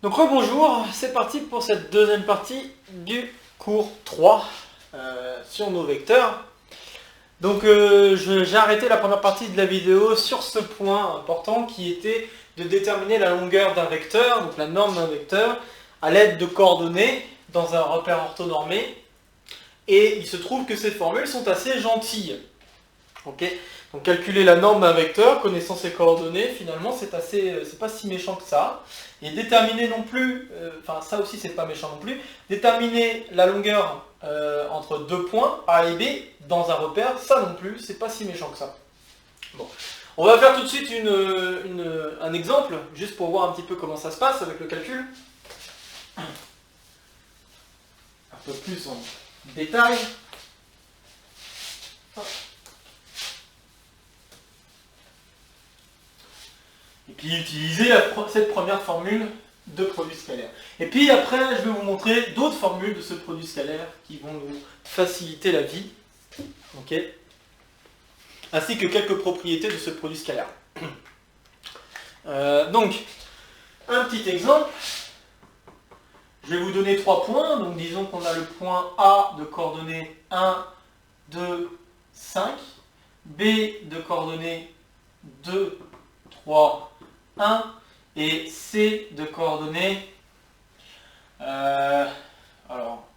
Donc rebonjour, c'est parti pour cette deuxième partie du cours 3 sur nos vecteurs. Donc j'ai arrêté la première partie de la vidéo sur ce point important qui était de déterminer la longueur d'un vecteur, donc la norme d'un vecteur, à l'aide de coordonnées dans un repère orthonormé. Et il se trouve que ces formules sont assez gentilles. Okay. Donc calculer la norme d'un vecteur, connaissant ses coordonnées, finalement c'est pas si méchant que ça. Et déterminer non plus, enfin ça aussi c'est pas méchant non plus, déterminer la longueur entre deux points, A et B, dans un repère, ça non plus, c'est pas si méchant que ça. Bon. On va faire tout de suite un exemple, juste pour voir un petit peu comment ça se passe avec le calcul. Un peu plus en détail. Et puis utiliser cette première formule de produit scalaire. Et puis après, je vais vous montrer d'autres formules de ce produit scalaire qui vont nous faciliter la vie. Ok, ainsi que quelques propriétés de ce produit scalaire. Donc, un petit exemple. Je vais vous donner 3 points. Donc disons qu'on a le point A de coordonnées 1, 2, 5. B de coordonnées 2, 3, 1. Et C de coordonnées... alors,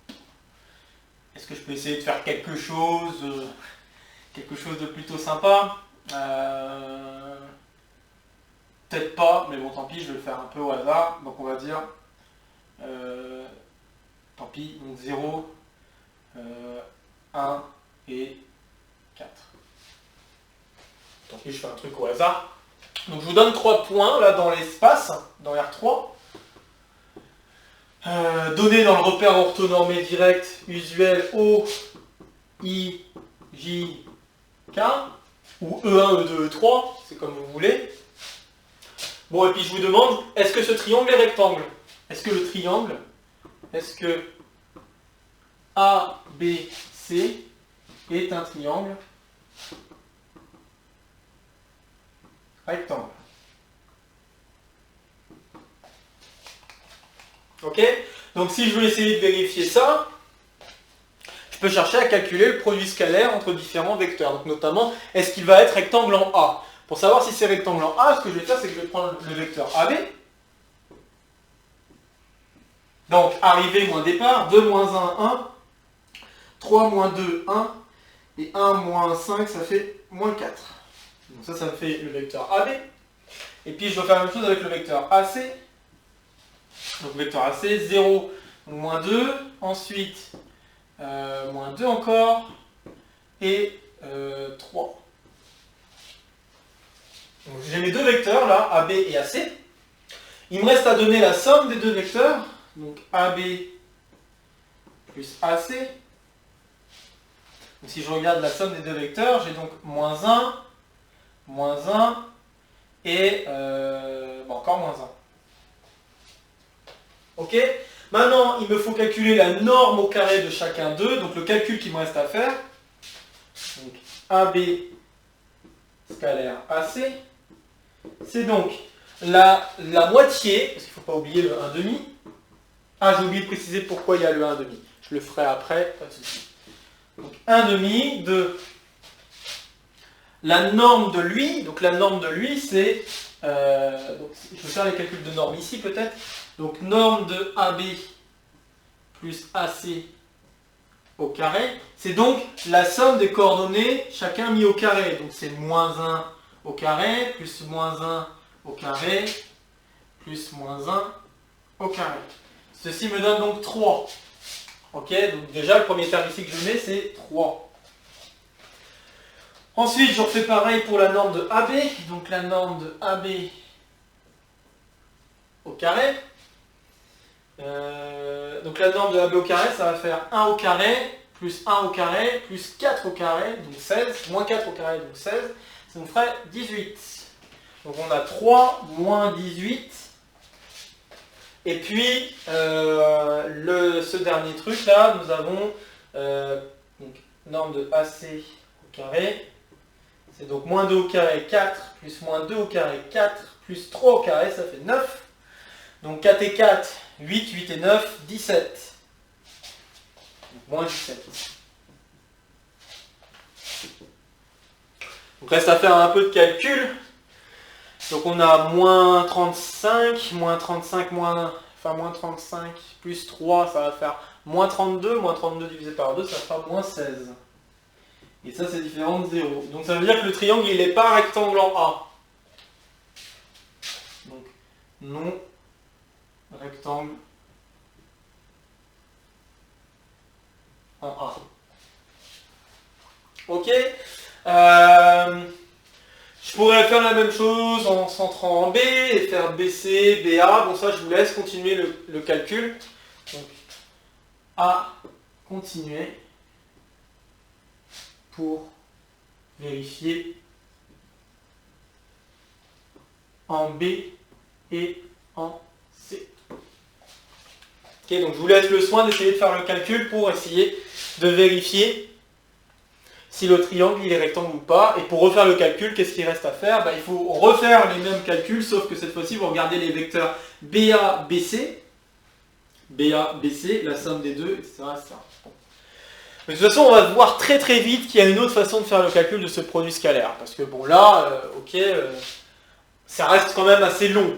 est-ce que je peux essayer de faire quelque chose de plutôt sympa? Peut-être pas, mais bon, tant pis, je vais le faire un peu au hasard. Donc on va dire... tant pis, donc 0, 1 et 4. Tant pis, je fais un truc au hasard. Donc je vous donne 3 points là dans l'espace, dans R3. Donnés dans le repère orthonormé direct usuel O, I, J, K, ou E1, E2, E3, c'est comme vous voulez. Bon, et puis je vous demande, est-ce que ce triangle est rectangle? Est-ce que le triangle, est-ce que A, B, C est un triangle rectangle? Ok? Donc si je veux essayer de vérifier ça, je peux chercher à calculer le produit scalaire entre différents vecteurs. Donc notamment, est-ce qu'il va être rectangle en A? Pour savoir si c'est rectangle en A, ce que je vais faire, c'est que je vais prendre le vecteur AB. Donc, arrivée moins départ, 2 moins 1, 1, 3 moins 2, 1, et 1 moins 5, ça fait moins 4. Donc ça me fait le vecteur AB. Et puis, je dois faire la même chose avec le vecteur AC. Donc, vecteur AC, 0, donc moins 2, ensuite, moins 2 encore, et 3. Donc, j'ai mes deux vecteurs, là, AB et AC. Il me reste à donner la somme des deux vecteurs. Donc AB plus AC. Donc si je regarde la somme des deux vecteurs, j'ai donc moins 1, et encore moins 1. Ok? Maintenant, il me faut calculer la norme au carré de chacun d'eux. Donc le calcul qu'il me reste à faire. Donc AB scalaire AC. C'est donc la moitié, parce qu'il ne faut pas oublier le 1/2. Ah, j'ai oublié de préciser pourquoi il y a le 1/2. Je le ferai après, pas de souci. Donc 1/2 de la norme de lui. Donc la norme de lui, c'est... je vais faire les calculs de norme ici peut-être. Donc norme de AB plus AC au carré. C'est donc la somme des coordonnées, chacun mis au carré. Donc c'est moins 1 au carré, plus moins 1 au carré, plus moins 1 au carré. Ceci me donne donc 3. Ok, donc déjà le premier terme ici que je mets c'est 3. Ensuite je refais pareil pour la norme de AB. Donc la norme de AB au carré. Donc la norme de AB au carré, ça va faire 1 au carré, plus 1 au carré, plus 4 au carré, donc 16, moins 4 au carré, donc 16. Ça nous ferait 18. Donc on a 3 moins 18. Et puis, ce dernier truc là, nous avons donc, norme de AC au carré. C'est donc moins 2 au carré, 4, plus moins 2 au carré, 4, plus 3 au carré, ça fait 9. Donc 4 et 4, 8, 8 et 9, 17. Donc moins 17. Donc reste à faire un peu de calcul. Donc on a moins 35, moins 35, moins 35 plus 3, ça va faire moins 32 divisé par 2, ça va faire moins 16. Et ça c'est différent de 0. Donc ça veut dire que le triangle il n'est pas rectangle en A. Donc non rectangle en A. Ok. Je pourrais faire la même chose en centrant en B et faire BC, BA. Bon, ça, je vous laisse continuer le calcul. Donc, A, continuer pour vérifier en B et en C. Ok, donc je vous laisse le soin d'essayer de faire le calcul pour essayer de vérifier si le triangle il est rectangle ou pas. Et pour refaire le calcul, qu'est-ce qu'il reste à faire? Il faut refaire les mêmes calculs, sauf que cette fois-ci, vous regardez les vecteurs BA, BC, la somme des deux, etc. etc. De toute façon, on va voir très très vite qu'il y a une autre façon de faire le calcul de ce produit scalaire. Parce que bon là, ça reste quand même assez long.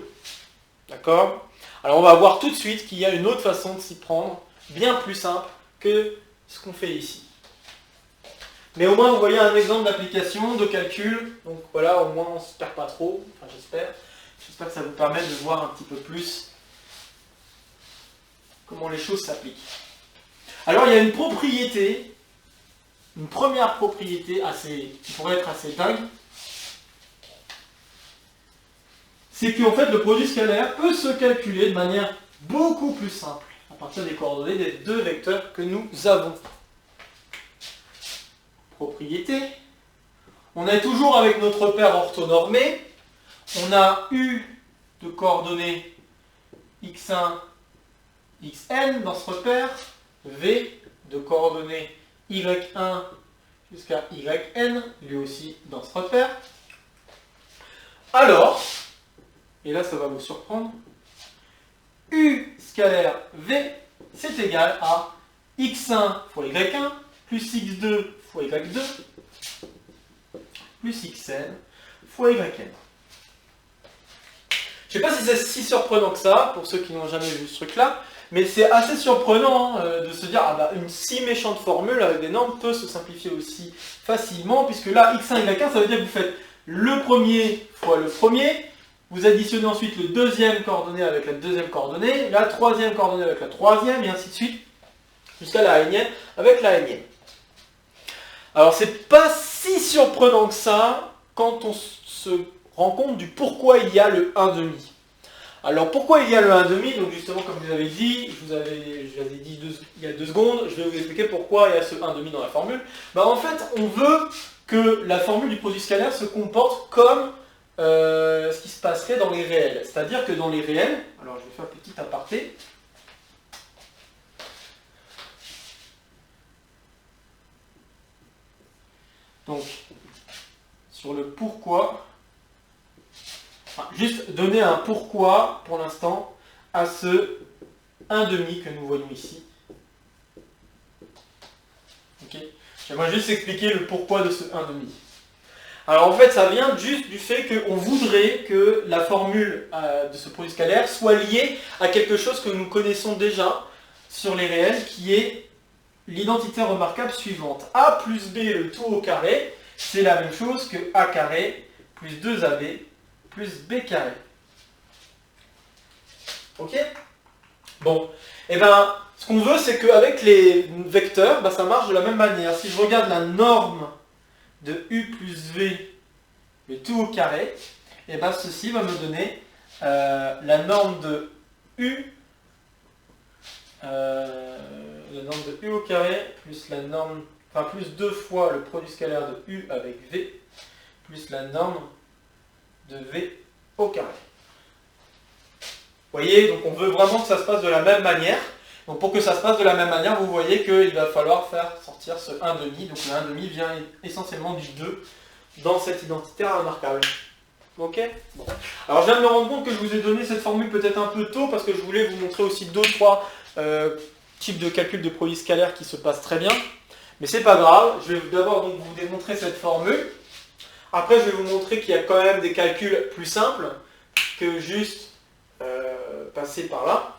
D'accord? Alors on va voir tout de suite qu'il y a une autre façon de s'y prendre, bien plus simple que ce qu'on fait ici. Mais au moins, vous voyez un exemple d'application, de calcul. Donc voilà, au moins, on ne se perd pas trop. Enfin, j'espère. J'espère que ça vous permet de voir un petit peu plus comment les choses s'appliquent. Alors, il y a une propriété, une première propriété qui pourrait être assez dingue. C'est qu'en fait, le produit scalaire peut se calculer de manière beaucoup plus simple à partir des coordonnées des deux vecteurs que nous avons. Propriété. On est toujours avec notre paire orthonormée. On a U de coordonnées x1, xn dans ce repère, V de coordonnées y1 jusqu'à yn, lui aussi dans ce repère. Alors, et là ça va vous surprendre, U scalaire V, c'est égal à x1 fois y1 plus x2 fois y2 plus xn fois yn. Je ne sais pas si c'est si surprenant que ça, pour ceux qui n'ont jamais vu ce truc-là, mais c'est assez surprenant de se dire, une si méchante formule avec des normes peut se simplifier aussi facilement, puisque là, x1, y1, ça veut dire que vous faites le premier fois le premier, vous additionnez ensuite le deuxième coordonnée avec la deuxième coordonnée, la troisième coordonnée avec la troisième, et ainsi de suite, jusqu'à la énième avec la énième. Alors c'est pas si surprenant que ça quand on se rend compte du pourquoi il y a le 1/2. Alors pourquoi il y a le 1/2? Donc justement comme je vous avais dit, je vous avais dit il y a 2 secondes, je vais vous expliquer pourquoi il y a ce 1/2 dans la formule. En fait on veut que la formule du produit scalaire se comporte comme ce qui se passerait dans les réels. C'est-à-dire que dans les réels, alors je vais faire un petit aparté. Donc, sur le pourquoi, juste donner un pourquoi, pour l'instant, à ce 1/2 que nous voyons ici. Ok. J'aimerais juste expliquer le pourquoi de ce 1/2. Alors en fait, ça vient juste du fait qu'on voudrait que la formule de ce produit scalaire soit liée à quelque chose que nous connaissons déjà sur les réels, qui est l'identité remarquable suivante. A plus B le tout au carré, c'est la même chose que A carré plus 2AB plus B carré. Ok? Bon, et ce qu'on veut, c'est qu'avec les vecteurs, ça marche de la même manière. Si je regarde la norme de U plus V, le tout au carré, et ceci va me donner la norme de U, au carré, plus la norme, plus 2 fois le produit scalaire de U avec V, plus la norme de V au carré. Vous voyez, donc on veut vraiment que ça se passe de la même manière. Donc pour que ça se passe de la même manière, vous voyez qu'il va falloir faire sortir ce 1/2. Donc le 1/2 vient essentiellement du 2 dans cette identité remarquable. Ok. Bon. Alors je viens de me rendre compte que je vous ai donné cette formule peut-être un peu tôt parce que je voulais vous montrer aussi 2-3 types de calculs de produits scalaires qui se passent très bien. Mais c'est pas grave, je vais d'abord donc vous démontrer cette formule. Après je vais vous montrer qu'il y a quand même des calculs plus simples que juste passer par là.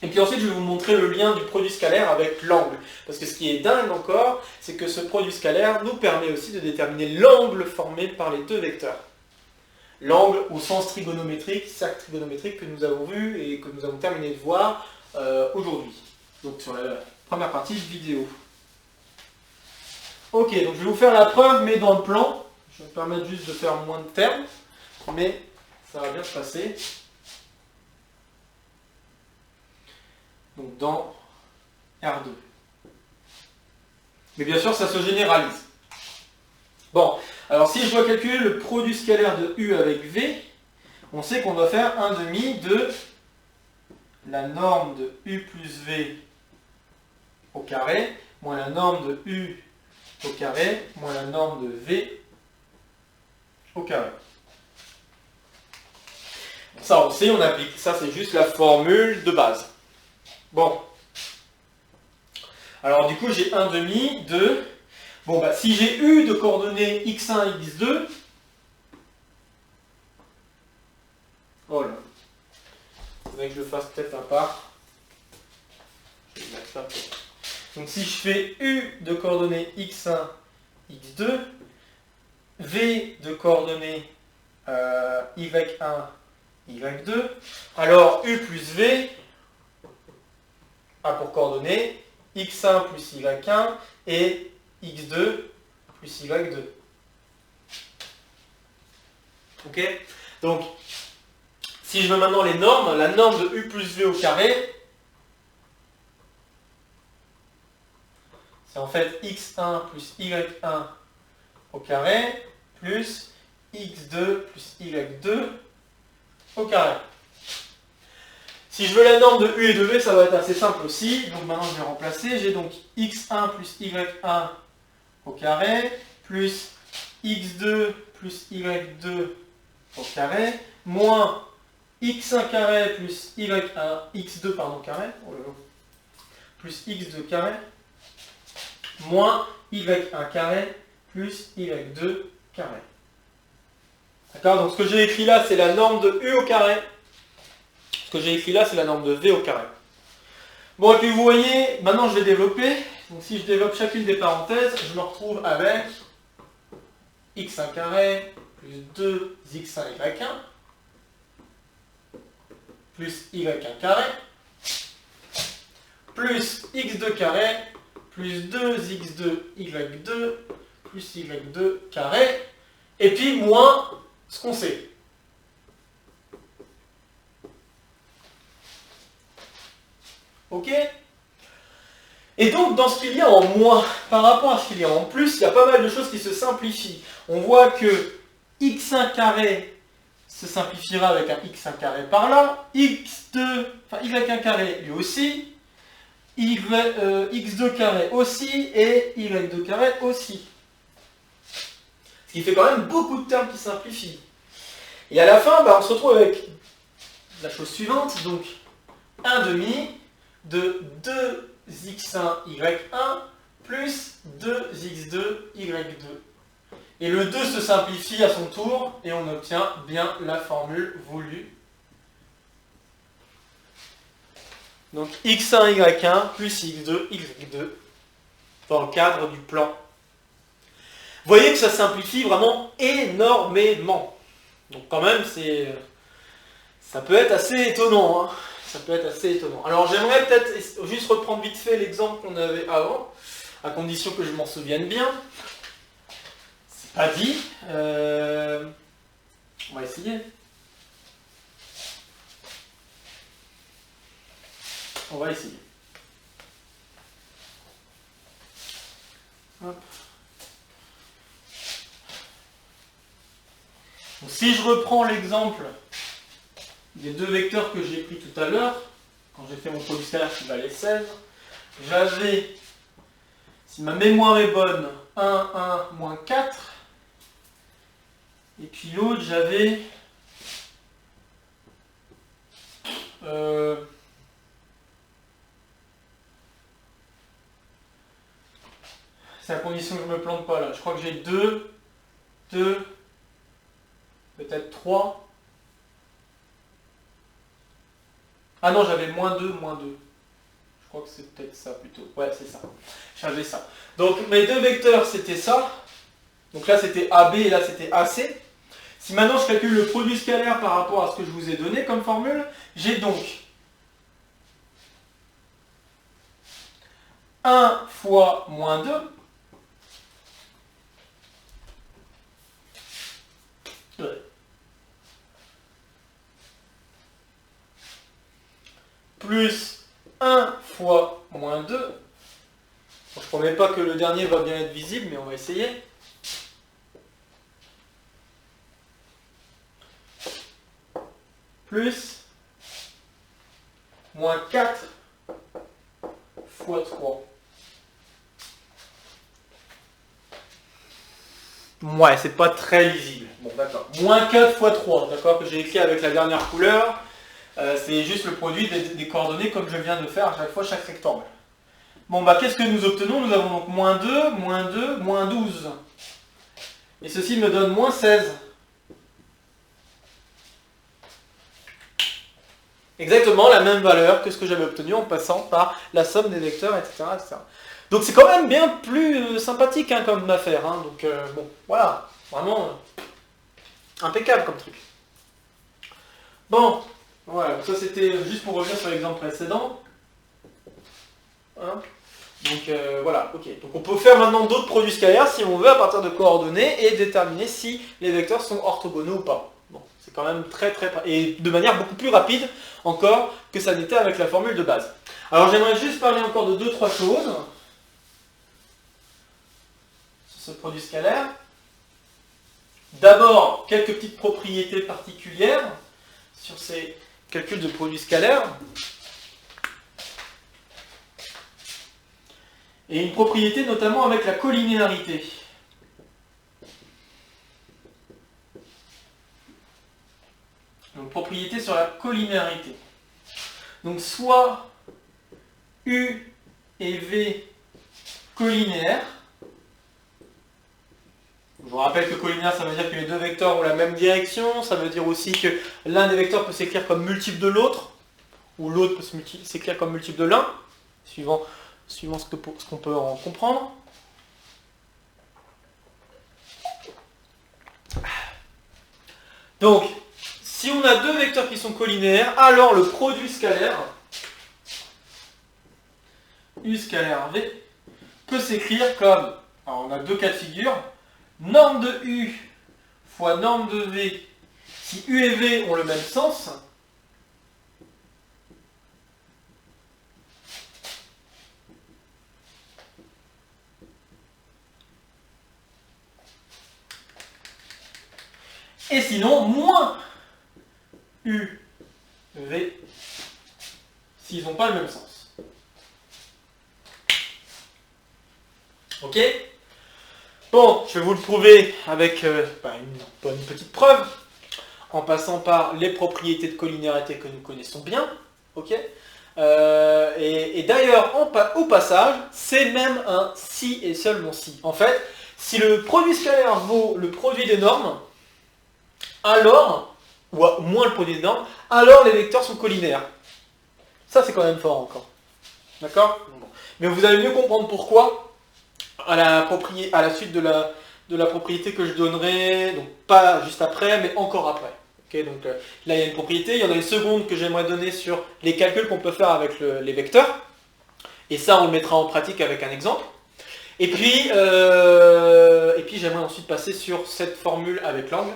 Et puis ensuite je vais vous montrer le lien du produit scalaire avec l'angle. Parce que ce qui est dingue encore, c'est que ce produit scalaire nous permet aussi de déterminer l'angle formé par les deux vecteurs. L'angle au sens trigonométrique, cercle trigonométrique que nous avons vu et que nous avons terminé de voir aujourd'hui. Donc sur la première partie de vidéo. Ok, donc je vais vous faire la preuve, mais dans le plan. Je vais me permettre juste de faire moins de termes, mais ça va bien se passer. Donc dans R2. Mais bien sûr, ça se généralise. Bon, alors si je dois calculer le produit scalaire de U avec V, on sait qu'on doit faire 1/2 de la norme de U plus V au carré, moins la norme de U au carré, moins la norme de V au carré. Ça on sait, on applique. Ça c'est juste la formule de base. Bon. Alors du coup j'ai 1/2 de... Bon bah si j'ai U de coordonnées x1, x2... Oh là. Il faudrait que je le fasse peut-être un par. Je vais mettre ça peut-être. Donc si je fais U de coordonnées x1, x2, V de coordonnées y1, y2, alors U plus V a pour coordonnées x1 plus y1 et x2 plus y2. Ok? Donc, si je veux maintenant les normes, la norme de U plus V au carré, c'est en fait x1 plus y1 au carré plus x2 plus y2 au carré. Si je veux la norme de U et de V, ça va être assez simple aussi. Donc maintenant, je vais remplacer. J'ai donc x1 plus y1 au carré plus x2 plus y2 au carré moins x1 carré plus x2 pardon carré plus x2 carré moins y1 carré plus y2 carré. D'accord? Donc ce que j'ai écrit là, c'est la norme de U au carré. Ce que j'ai écrit là, c'est la norme de V au carré. Bon, et puis vous voyez, maintenant je vais développer. Donc si je développe chacune des parenthèses, je me retrouve avec x1 carré plus 2x1 y1 plus y1 carré plus x2 carré plus 2x2 y2 plus y2 carré et puis moins ce qu'on sait. Ok? Et donc, dans ce qu'il y a en moins, par rapport à ce qu'il y a en plus, il y a pas mal de choses qui se simplifient. On voit que x1 carré se simplifiera avec un x1 carré par là, y1 carré lui aussi, x2 carré aussi, et y2 carré aussi. Ce qui fait quand même beaucoup de termes qui simplifient. Et à la fin, on se retrouve avec la chose suivante, donc 1/2 de 2x1 y1 plus 2x2 y2. Et le 2 se simplifie à son tour et on obtient bien la formule voulue. Donc x1 y1 plus x2 y2 dans le cadre du plan. Vous voyez que ça simplifie vraiment énormément. Donc quand même, ça peut être assez étonnant. Hein. Ça peut être assez étonnant. Alors j'aimerais peut-être juste reprendre vite fait l'exemple qu'on avait avant, à condition que je m'en souvienne bien. C'est pas dit. On va essayer. On va essayer. Hop. Donc, si je reprends l'exemple des deux vecteurs que j'ai pris tout à l'heure, quand j'ai fait mon produit scalaire qui valait 16, j'avais, si ma mémoire est bonne, 1, 1, moins 4, Et puis l'autre, j'avais... c'est à condition que je ne me plante pas là. Je crois que j'ai 2, peut-être 3. Ah non, j'avais -2. Je crois que c'est peut-être ça plutôt. Ouais, c'est ça. J'avais ça. Donc mes deux vecteurs, c'était ça. Donc là, c'était AB et là, c'était AC. Si maintenant je calcule le produit scalaire par rapport à ce que je vous ai donné comme formule, j'ai donc 1 fois -2 plus 1 fois -2. Bon, je ne promets pas que le dernier va bien être visible, mais on va essayer. Plus -4 fois 3. Ouais, c'est pas très lisible. Bon, d'accord. -4 fois 3, d'accord, que j'ai écrit avec la dernière couleur. C'est juste le produit des coordonnées comme je viens de faire à chaque fois, chaque rectangle. Bon, bah, qu'est-ce que nous obtenons? Nous avons donc -2, -2, -12. Et ceci me donne -16. Exactement la même valeur que ce que j'avais obtenu en passant par la somme des vecteurs, etc. etc. Donc c'est quand même bien plus sympathique hein, comme affaire. Hein. Donc bon, voilà, vraiment impeccable comme truc. Bon, voilà, ça c'était juste pour revenir sur l'exemple précédent. Hein. Donc voilà, ok. Donc on peut faire maintenant d'autres produits scalaires si on veut à partir de coordonnées et déterminer si les vecteurs sont orthogonaux ou pas. Bon, c'est quand même très et de manière beaucoup plus rapide encore que ça n'était avec la formule de base. Alors j'aimerais juste parler encore de 2-3 choses sur ce produit scalaire. D'abord, quelques petites propriétés particulières sur ces calculs de produits scalaires. Et une propriété notamment avec la collinéarité. Donc propriété sur la collinéarité. Donc soit U et V collinéaires. Je vous rappelle que collinaire, ça veut dire que les deux vecteurs ont la même direction. Ça veut dire aussi que l'un des vecteurs peut s'écrire comme multiple de l'autre, ou l'autre peut s'écrire comme multiple de l'un, suivant ce qu'on peut en comprendre. Donc, si on a deux vecteurs qui sont collinéaires, alors le produit scalaire, U scalaire V, peut s'écrire comme, alors on a deux cas de figure, norme de U fois norme de V, si U et V ont le même sens, et sinon moins U, V, s'ils n'ont pas le même sens. Ok? Bon, je vais vous le prouver avec une petite preuve, en passant par les propriétés de collinéarité que nous connaissons bien. Ok? Et d'ailleurs, au passage, c'est même un si et seulement si. En fait, si le produit scalaire vaut le produit des normes, alors, ou moins le produit des normes, alors les vecteurs sont collinaires. Ça, c'est quand même fort encore. D'accord? Mais vous allez mieux comprendre pourquoi à la suite de la propriété que je donnerai, donc pas juste après, mais encore après. Okay, donc là, il y a une propriété, il y en a une seconde que j'aimerais donner sur les calculs qu'on peut faire avec les vecteurs. Et ça, on le mettra en pratique avec un exemple. Et puis j'aimerais ensuite passer sur cette formule avec l'angle,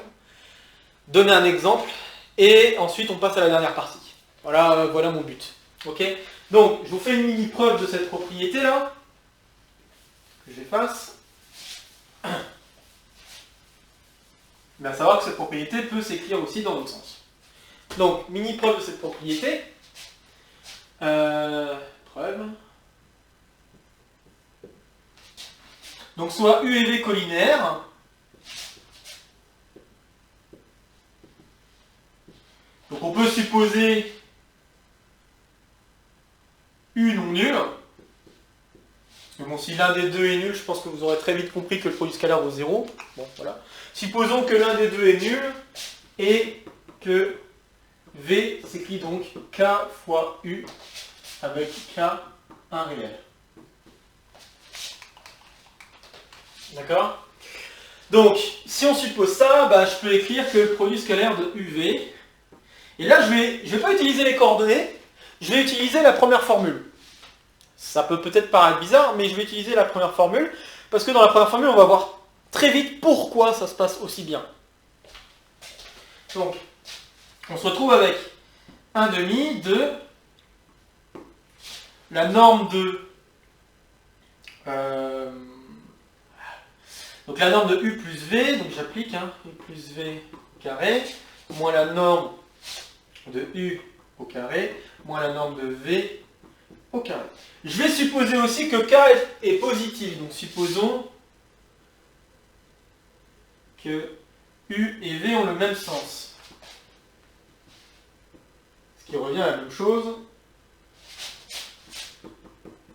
donner un exemple, et ensuite on passe à la dernière partie. Voilà, voilà mon but. Ok. Donc, je vous fais une mini preuve de cette propriété là, que j'efface. Mais à savoir que cette propriété peut s'écrire aussi dans l'autre sens. Donc, mini preuve de cette propriété. Preuve. Donc, soit U et V collinaires. supposer U non nul. Mais bon, si l'un des deux est nul, je pense que vous aurez très vite compris que le produit scalaire vaut 0. Bon, voilà. Supposons que l'un des deux est nul et que V s'écrit donc K fois U avec K un réel. D'accord? Donc, si on suppose ça, bah, je peux écrire que le produit scalaire de UV. Et là, je vais pas utiliser les coordonnées, je vais utiliser la première formule. Ça peut peut-être paraître bizarre, mais je vais utiliser la première formule, parce que dans la première formule, on va voir très vite pourquoi ça se passe aussi bien. Donc, on se retrouve avec 1/2 de la norme de... donc la norme de U plus V, donc j'applique U plus V au carré, moins la norme de U au carré, moins la norme de V au carré. Je vais supposer aussi que K est positif, donc supposons que U et V ont le même sens. Ce qui revient à la même chose,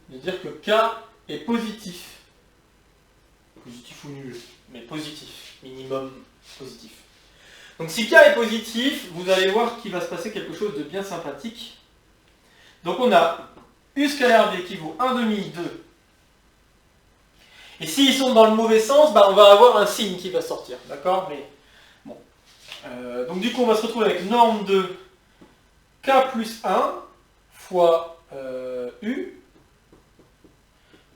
de dire que K est positif. Positif ou nul, mais positif, minimum positif. Donc si K est positif, vous allez voir qu'il va se passer quelque chose de bien sympathique. Donc on a U scalaire V qui vaut 1/2, 2. Et s'ils sont dans le mauvais sens, bah, on va avoir un signe qui va sortir. D'accord? Mais bon. Donc du coup, on va se retrouver avec norme de K plus 1 fois U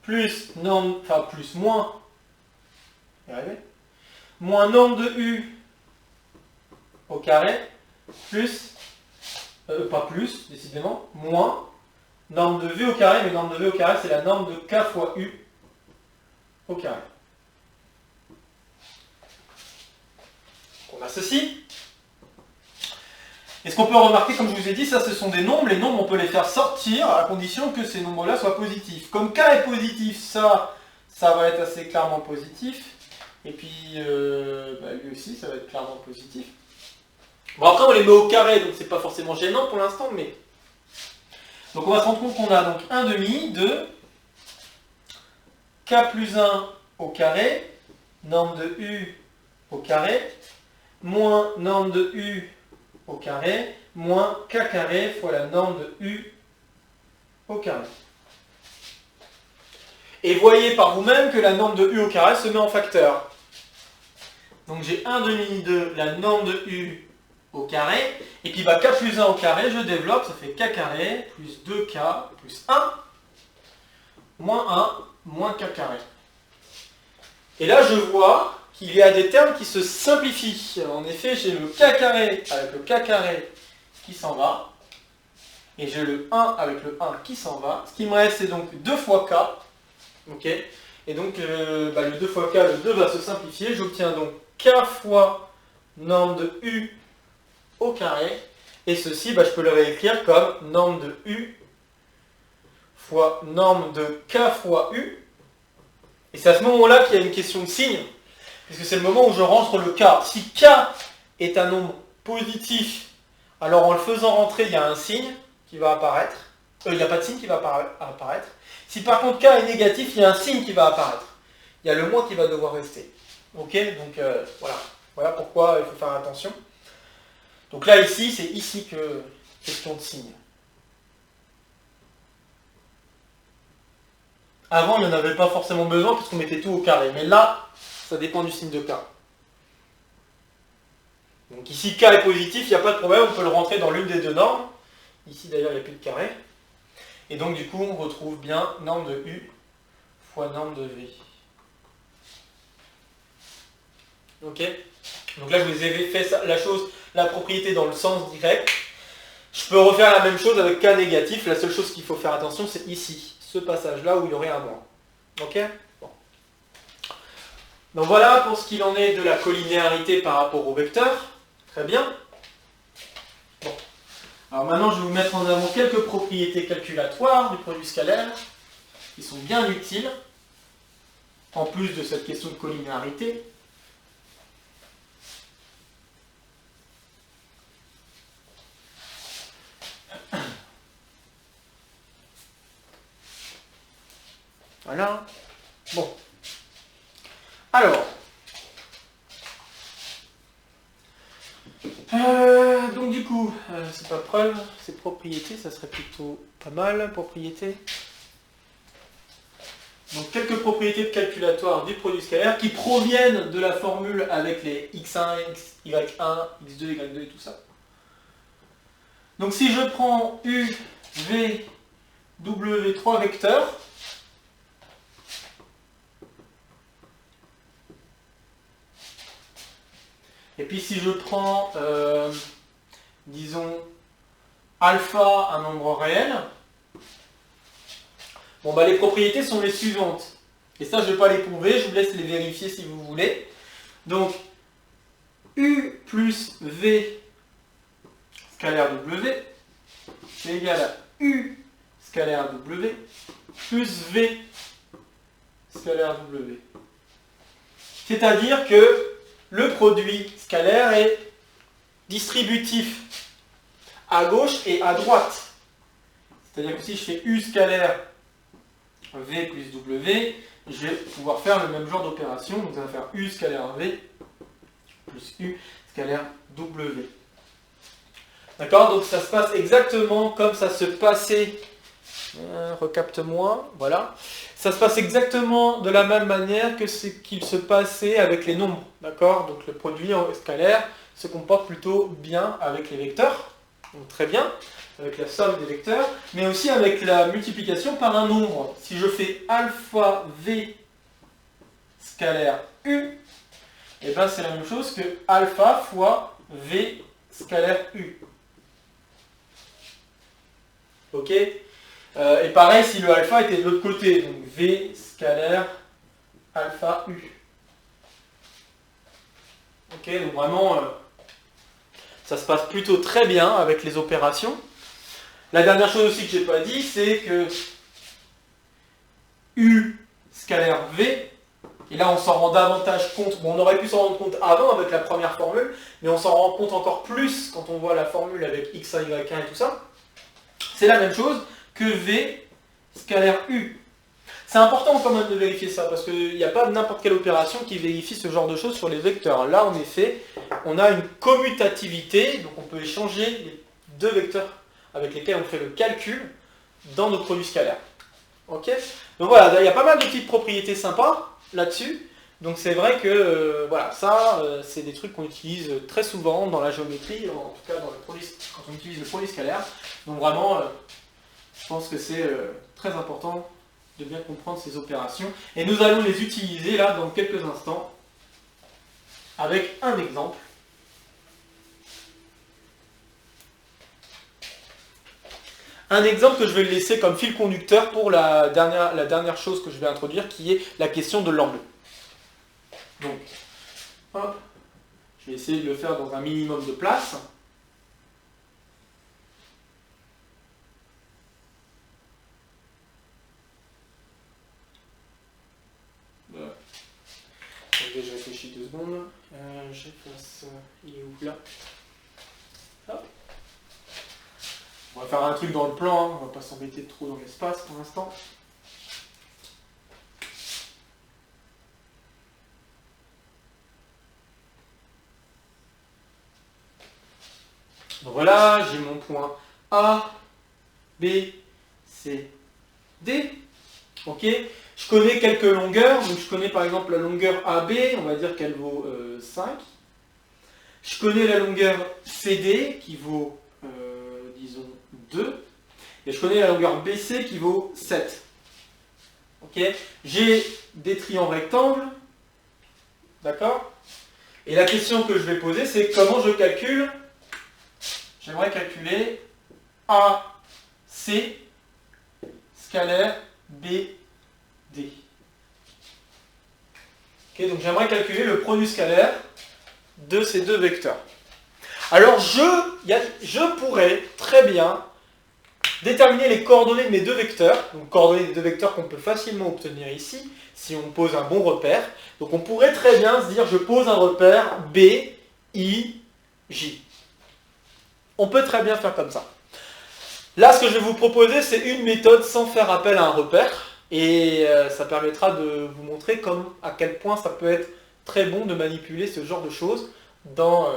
plus norme, enfin plus moins, moins norme de U au carré plus, pas plus, décidément, moins norme de V au carré, mais norme de V au carré, c'est la norme de K fois U au carré. On a ceci. Et ce qu'on peut remarquer, comme je vous ai dit, ça ce sont des nombres. Les nombres, on peut les faire sortir à condition que ces nombres-là soient positifs. Comme K est positif, ça va être assez clairement positif. Et puis, lui aussi, ça va être clairement positif. Bon, après, on les met au carré, donc c'est pas forcément gênant pour l'instant, mais... Donc on va se rendre compte qu'on a donc 1/2 de K plus 1 au carré, norme de U au carré, moins norme de U au carré, moins K carré fois la norme de U au carré. Et voyez par vous-même que la norme de U au carré se met en facteur. Donc j'ai 1/2 de la norme de U au carré, et puis K plus 1 au carré, je développe, ça fait K carré plus 2K plus 1, moins 1, moins K carré. Et là, je vois qu'il y a des termes qui se simplifient. En effet, j'ai le K carré avec le K carré qui s'en va, et j'ai le 1 avec le 1 qui s'en va. Ce qui me reste, c'est donc 2 fois K. Ok. Et donc, le 2 fois K, le 2 va se simplifier. J'obtiens donc K fois norme de U au carré. Et ceci, je peux le réécrire comme norme de U fois norme de K fois U. Et c'est à ce moment-là qu'il y a une question de signe, puisque c'est le moment où je rentre le K. Si K est un nombre positif, alors en le faisant rentrer, il y a un signe qui va apparaître. Il n'y a pas de signe qui va apparaître. Si par contre K est négatif, il y a un signe qui va apparaître. Il y a le moins qui va devoir rester. Ok? Donc voilà. Voilà pourquoi il faut faire attention. Donc là, ici, c'est ici que question de signe. Avant, il n'y en avait pas forcément besoin parce qu'on mettait tout au carré. Mais là, ça dépend du signe de K. Donc ici, K est positif, il n'y a pas de problème, on peut le rentrer dans l'une des deux normes. Ici, d'ailleurs, il n'y a plus de carré. Et donc, du coup, on retrouve bien norme de U fois norme de V. Ok? Donc là, je vous ai fait la propriété dans le sens direct. Je peux refaire la même chose avec K négatif. La seule chose qu'il faut faire attention, c'est ici. Ce passage-là où il y aurait un moins. Ok? Bon. Donc voilà pour ce qu'il en est de la collinéarité par rapport au vecteur. Très bien. Bon. Alors maintenant, je vais vous mettre en avant quelques propriétés calculatoires du produit scalaire qui sont bien utiles, en plus de cette question de collinéarité. Voilà. Bon. Alors. Donc du coup, c'est pas preuve, c'est propriété, ça serait plutôt pas mal, propriété. Donc quelques propriétés calculatoires du produit scalaire qui proviennent de la formule avec les x1, y1, x2, y2 et tout ça. Donc si je prends u, v, w, 3 vecteurs, et puis si je prends, disons, alpha, un nombre réel, bon bah les propriétés sont les suivantes. Et ça je ne vais pas les prouver, je vous laisse les vérifier si vous voulez. Donc, u plus v scalaire w, c'est égal à u scalaire w plus v scalaire w. C'est-à-dire que le produit scalaire est distributif à gauche et à droite. C'est-à-dire que si je fais u scalaire v plus w, je vais pouvoir faire le même genre d'opération. Donc ça va faire u scalaire v plus u scalaire w. D'accord? Donc ça se passe exactement comme ça se passait. Recapte-moi, voilà. Ça se passe exactement de la même manière que ce qu'il se passait avec les nombres. D'accord? Donc le produit scalaire se comporte plutôt bien avec les vecteurs. Donc très bien, avec la somme des vecteurs, mais aussi avec la multiplication par un nombre. Si je fais alpha v scalaire u, et ben c'est la même chose que alpha fois v scalaire u. Ok? Et pareil si le alpha était de l'autre côté, donc v scalaire alpha u. Ok, donc vraiment, ça se passe plutôt très bien avec les opérations. La dernière chose aussi que j'ai pas dit, c'est que u scalaire v, et là on s'en rend davantage compte, bon on aurait pu s'en rendre compte avant avec la première formule, mais on s'en rend compte encore plus quand on voit la formule avec x1, y1 et tout ça. C'est la même chose que v scalaire u. C'est important quand même de vérifier ça, parce qu'il n'y a pas n'importe quelle opération qui vérifie ce genre de choses sur les vecteurs. Là, en effet, on a une commutativité, donc on peut échanger les deux vecteurs avec lesquels on fait le calcul dans nos produits scalaires. Ok? Donc voilà, il y a pas mal de petites propriétés sympas là-dessus. Donc c'est vrai que voilà, ça, c'est des trucs qu'on utilise très souvent dans la géométrie, en tout cas dans le produit, quand on utilise le produit scalaire. Donc vraiment, je pense que c'est très important de bien comprendre ces opérations. Et nous allons les utiliser là dans quelques instants avec un exemple. Un exemple que je vais laisser comme fil conducteur pour la dernière chose que je vais introduire, qui est la question de l'angle. Donc, hop, je vais essayer de le faire dans un minimum de place. Voilà. Je réfléchis 2 secondes. J'efface. Il est où là? Hop. On va faire un truc dans le plan, hein. On va pas s'embêter trop dans l'espace pour l'instant. Donc voilà, j'ai mon point A, B, C, D. Ok. Je connais quelques longueurs, donc je connais par exemple la longueur AB, on va dire qu'elle vaut 5. Je connais la longueur CD qui vaut, disons, 2. Et je connais la longueur BC qui vaut 7. Ok. J'ai des triangles rectangles. D'accord. Et la question que je vais poser, c'est comment je calcule. J'aimerais calculer AC scalaire BD. Ok, donc j'aimerais calculer le produit scalaire de ces deux vecteurs. Alors je pourrais très bien déterminer les coordonnées de mes deux vecteurs, donc coordonnées des deux vecteurs qu'on peut facilement obtenir ici, si on pose un bon repère. Donc on pourrait très bien se dire, je pose un repère B, I, J. On peut très bien faire comme ça. Là, ce que je vais vous proposer, c'est une méthode sans faire appel à un repère. Et ça permettra de vous montrer à quel point ça peut être très bon de manipuler ce genre de choses dans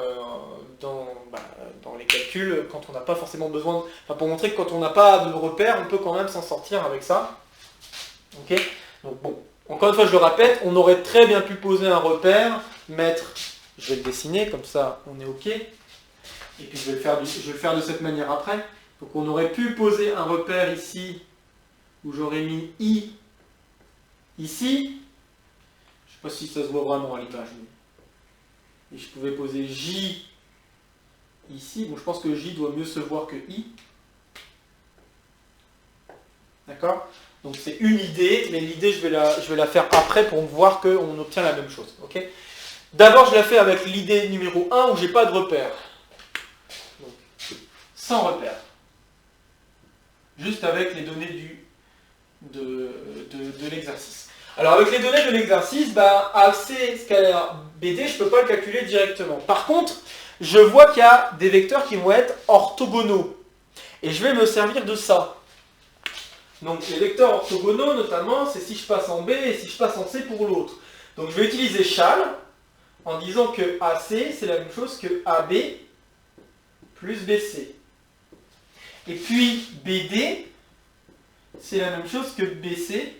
les calculs quand on n'a pas forcément besoin, pour montrer que quand on n'a pas de repères, on peut quand même s'en sortir avec ça. Ok. Donc bon, encore une fois je le répète, on aurait très bien pu poser un repère, mettre, je vais le dessiner, comme ça on est ok, et puis je vais le faire de cette manière après. Donc on aurait pu poser un repère ici, où j'aurais mis I ici, je ne sais pas si ça se voit vraiment à l'image, et je pouvais poser J ici, bon je pense que J doit mieux se voir que I, d'accord? Donc c'est une idée, mais l'idée je vais la faire après pour voir qu'on obtient la même chose, ok? D'abord je la fais avec l'idée numéro 1 où j'ai pas de repère, donc, sans repère, juste avec les données de l'exercice. Alors avec les données de l'exercice, AC scalaire BD, je ne peux pas le calculer directement. Par contre, je vois qu'il y a des vecteurs qui vont être orthogonaux. Et je vais me servir de ça. Donc les vecteurs orthogonaux, notamment, c'est si je passe en B et si je passe en C pour l'autre. Donc je vais utiliser Chal en disant que AC, c'est la même chose que AB plus BC. Et puis BD, c'est la même chose que BC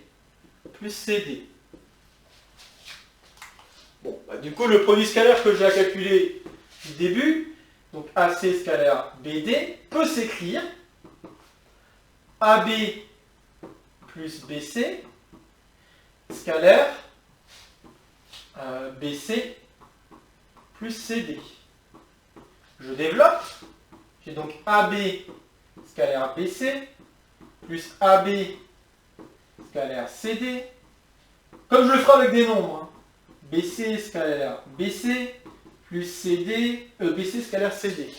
plus CD. Bon, du coup, le produit scalaire que j'ai à calculer du début, donc AC scalaire BD, peut s'écrire AB plus BC scalaire BC plus CD. Je développe. J'ai donc AB scalaire BC plus AB scalaire CD. Comme je le ferai avec des nombres, BC scalaire BC plus CD, BC scalaire CD.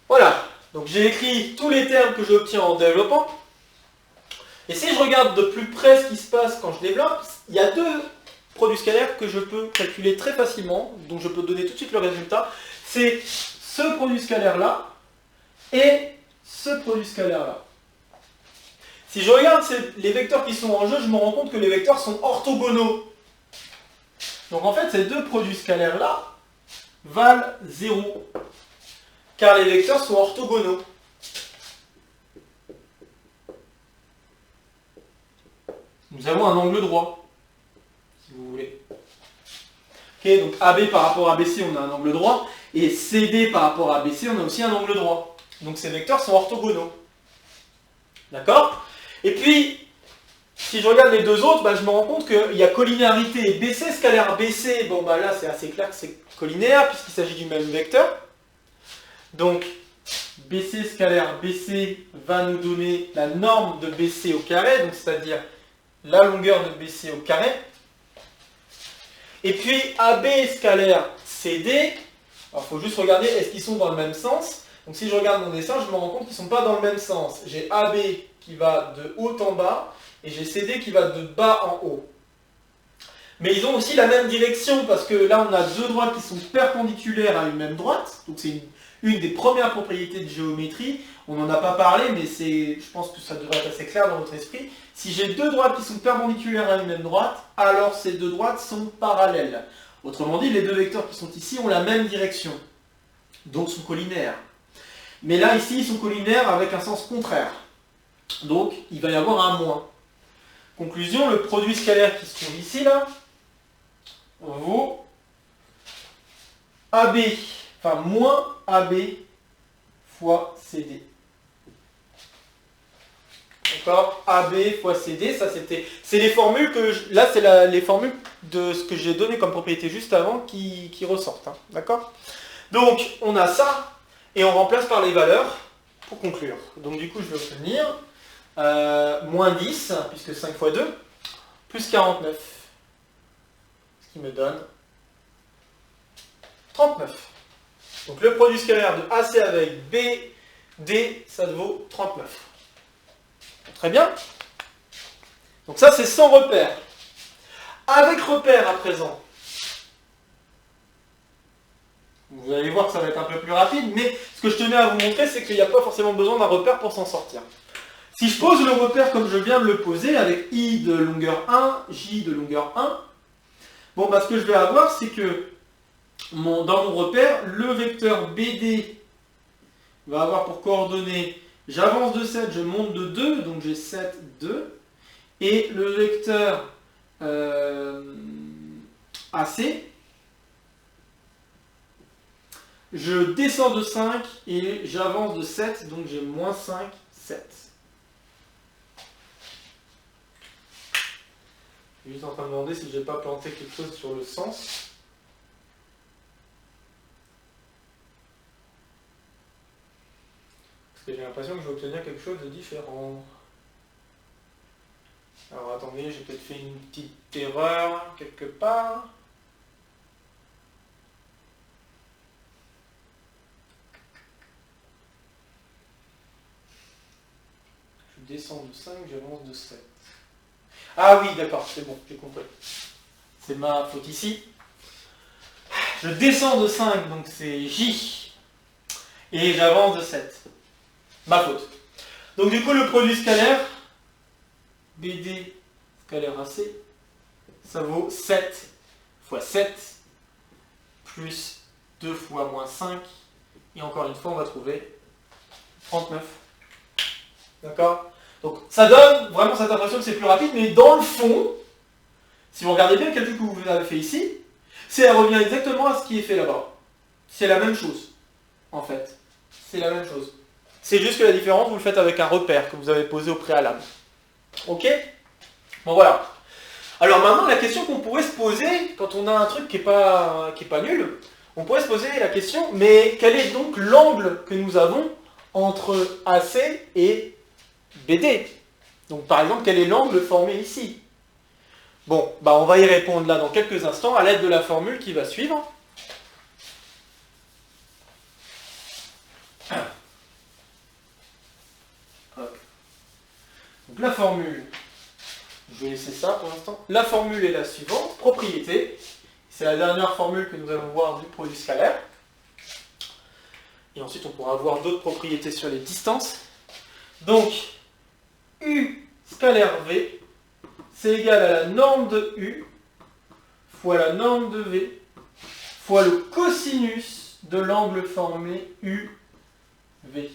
Voilà, donc j'ai écrit tous les termes que j'obtiens en développant. Et si je regarde de plus près ce qui se passe quand je développe, il y a deux produits scalaires que je peux calculer très facilement, donc je peux donner tout de suite le résultat. C'est ce produit scalaire-là et ce produit scalaire-là. Si je regarde les vecteurs qui sont en jeu, je me rends compte que les vecteurs sont orthogonaux. Donc en fait, ces deux produits scalaires-là valent 0, car les vecteurs sont orthogonaux. Nous avons un angle droit, si vous voulez. Ok, donc AB par rapport à BC, on a un angle droit, et CD par rapport à BC, on a aussi un angle droit. Donc ces vecteurs sont orthogonaux. D'accord? Et puis, si je regarde les deux autres, je me rends compte qu'il y a collinéarité. BC scalaire BC, bon là c'est assez clair que c'est collinéaire, puisqu'il s'agit du même vecteur. Donc, BC scalaire BC va nous donner la norme de BC au carré, donc c'est-à-dire la longueur de BC au carré. Et puis AB scalaire CD, alors il faut juste regarder, est-ce qu'ils sont dans le même sens? Donc si je regarde mon dessin, je me rends compte qu'ils ne sont pas dans le même sens. J'ai AB qui va de haut en bas, et j'ai CD qui va de bas en haut. Mais ils ont aussi la même direction, parce que là on a deux droites qui sont perpendiculaires à une même droite, donc c'est une des premières propriétés de géométrie. On n'en a pas parlé, mais je pense que ça devrait être assez clair dans votre esprit. Si j'ai deux droites qui sont perpendiculaires à une même droite, alors ces deux droites sont parallèles. Autrement dit, les deux vecteurs qui sont ici ont la même direction, donc sont collinaires. Mais là, ici, ils sont collinaires avec un sens contraire. Donc, il va y avoir un moins. Conclusion, le produit scalaire qui se trouve ici, là, vaut AB, enfin moins AB fois CD. D'accord? AB fois CD, ça c'est les formules que là c'est les formules de ce que j'ai donné comme propriété juste avant qui ressortent. Hein, d'accord? Donc on a ça et on remplace par les valeurs pour conclure. Donc du coup je vais obtenir moins 10, puisque 5 fois 2, plus 49. Ce qui me donne 39. Donc le produit scalaire de AC avec BD, ça vaut 39. Très bien. Donc ça, c'est sans repère. Avec repère à présent. Vous allez voir que ça va être un peu plus rapide, mais ce que je tenais à vous montrer, c'est qu'il n'y a pas forcément besoin d'un repère pour s'en sortir. Si je pose le repère comme je viens de le poser, avec I de longueur 1, J de longueur 1, bon, bah, ce que je vais avoir, c'est que dans mon repère, le vecteur BD va avoir pour coordonnées, j'avance de 7, je monte de 2, donc j'ai 7, 2, et le vecteur AC, je descends de 5 et j'avance de 7, donc j'ai moins 5, 7. Je suis juste en train de me demander si je n'ai pas planté quelque chose sur le sens. Parce que j'ai l'impression que je vais obtenir quelque chose de différent. Alors attendez, j'ai peut-être fait une petite erreur quelque part. Je descends de 5, j'avance de 7. Ah oui, d'accord, c'est bon, j'ai compris. C'est ma faute ici. Je descends de 5, donc c'est J. Et j'avance de 7. Ma faute. Donc du coup, le produit scalaire, BD scalaire AC, ça vaut 7 fois 7, plus 2 fois moins 5. Et encore une fois, on va trouver 39. D'accord? Donc ça donne vraiment cette impression que c'est plus rapide, mais dans le fond, si vous regardez bien le calcul que vous avez fait ici, ça revient exactement à ce qui est fait là-bas. C'est la même chose, en fait. C'est la même chose. C'est juste que la différence, vous le faites avec un repère que vous avez posé au préalable. Ok? Bon voilà. Alors maintenant, la question qu'on pourrait se poser, quand on a un truc qui est pas nul, on pourrait se poser la question, mais quel est donc l'angle que nous avons entre AC et BD? Donc par exemple, quel est l'angle formé ici? Bon, bah on va y répondre là dans quelques instants à l'aide de la formule qui va suivre. Donc la formule, je vais laisser ça pour l'instant. La formule est la suivante, propriété. C'est la dernière formule que nous allons voir du produit scalaire. Et ensuite on pourra voir d'autres propriétés sur les distances. Donc, U scalaire V, c'est égal à la norme de U fois la norme de V fois le cosinus de l'angle formé UV.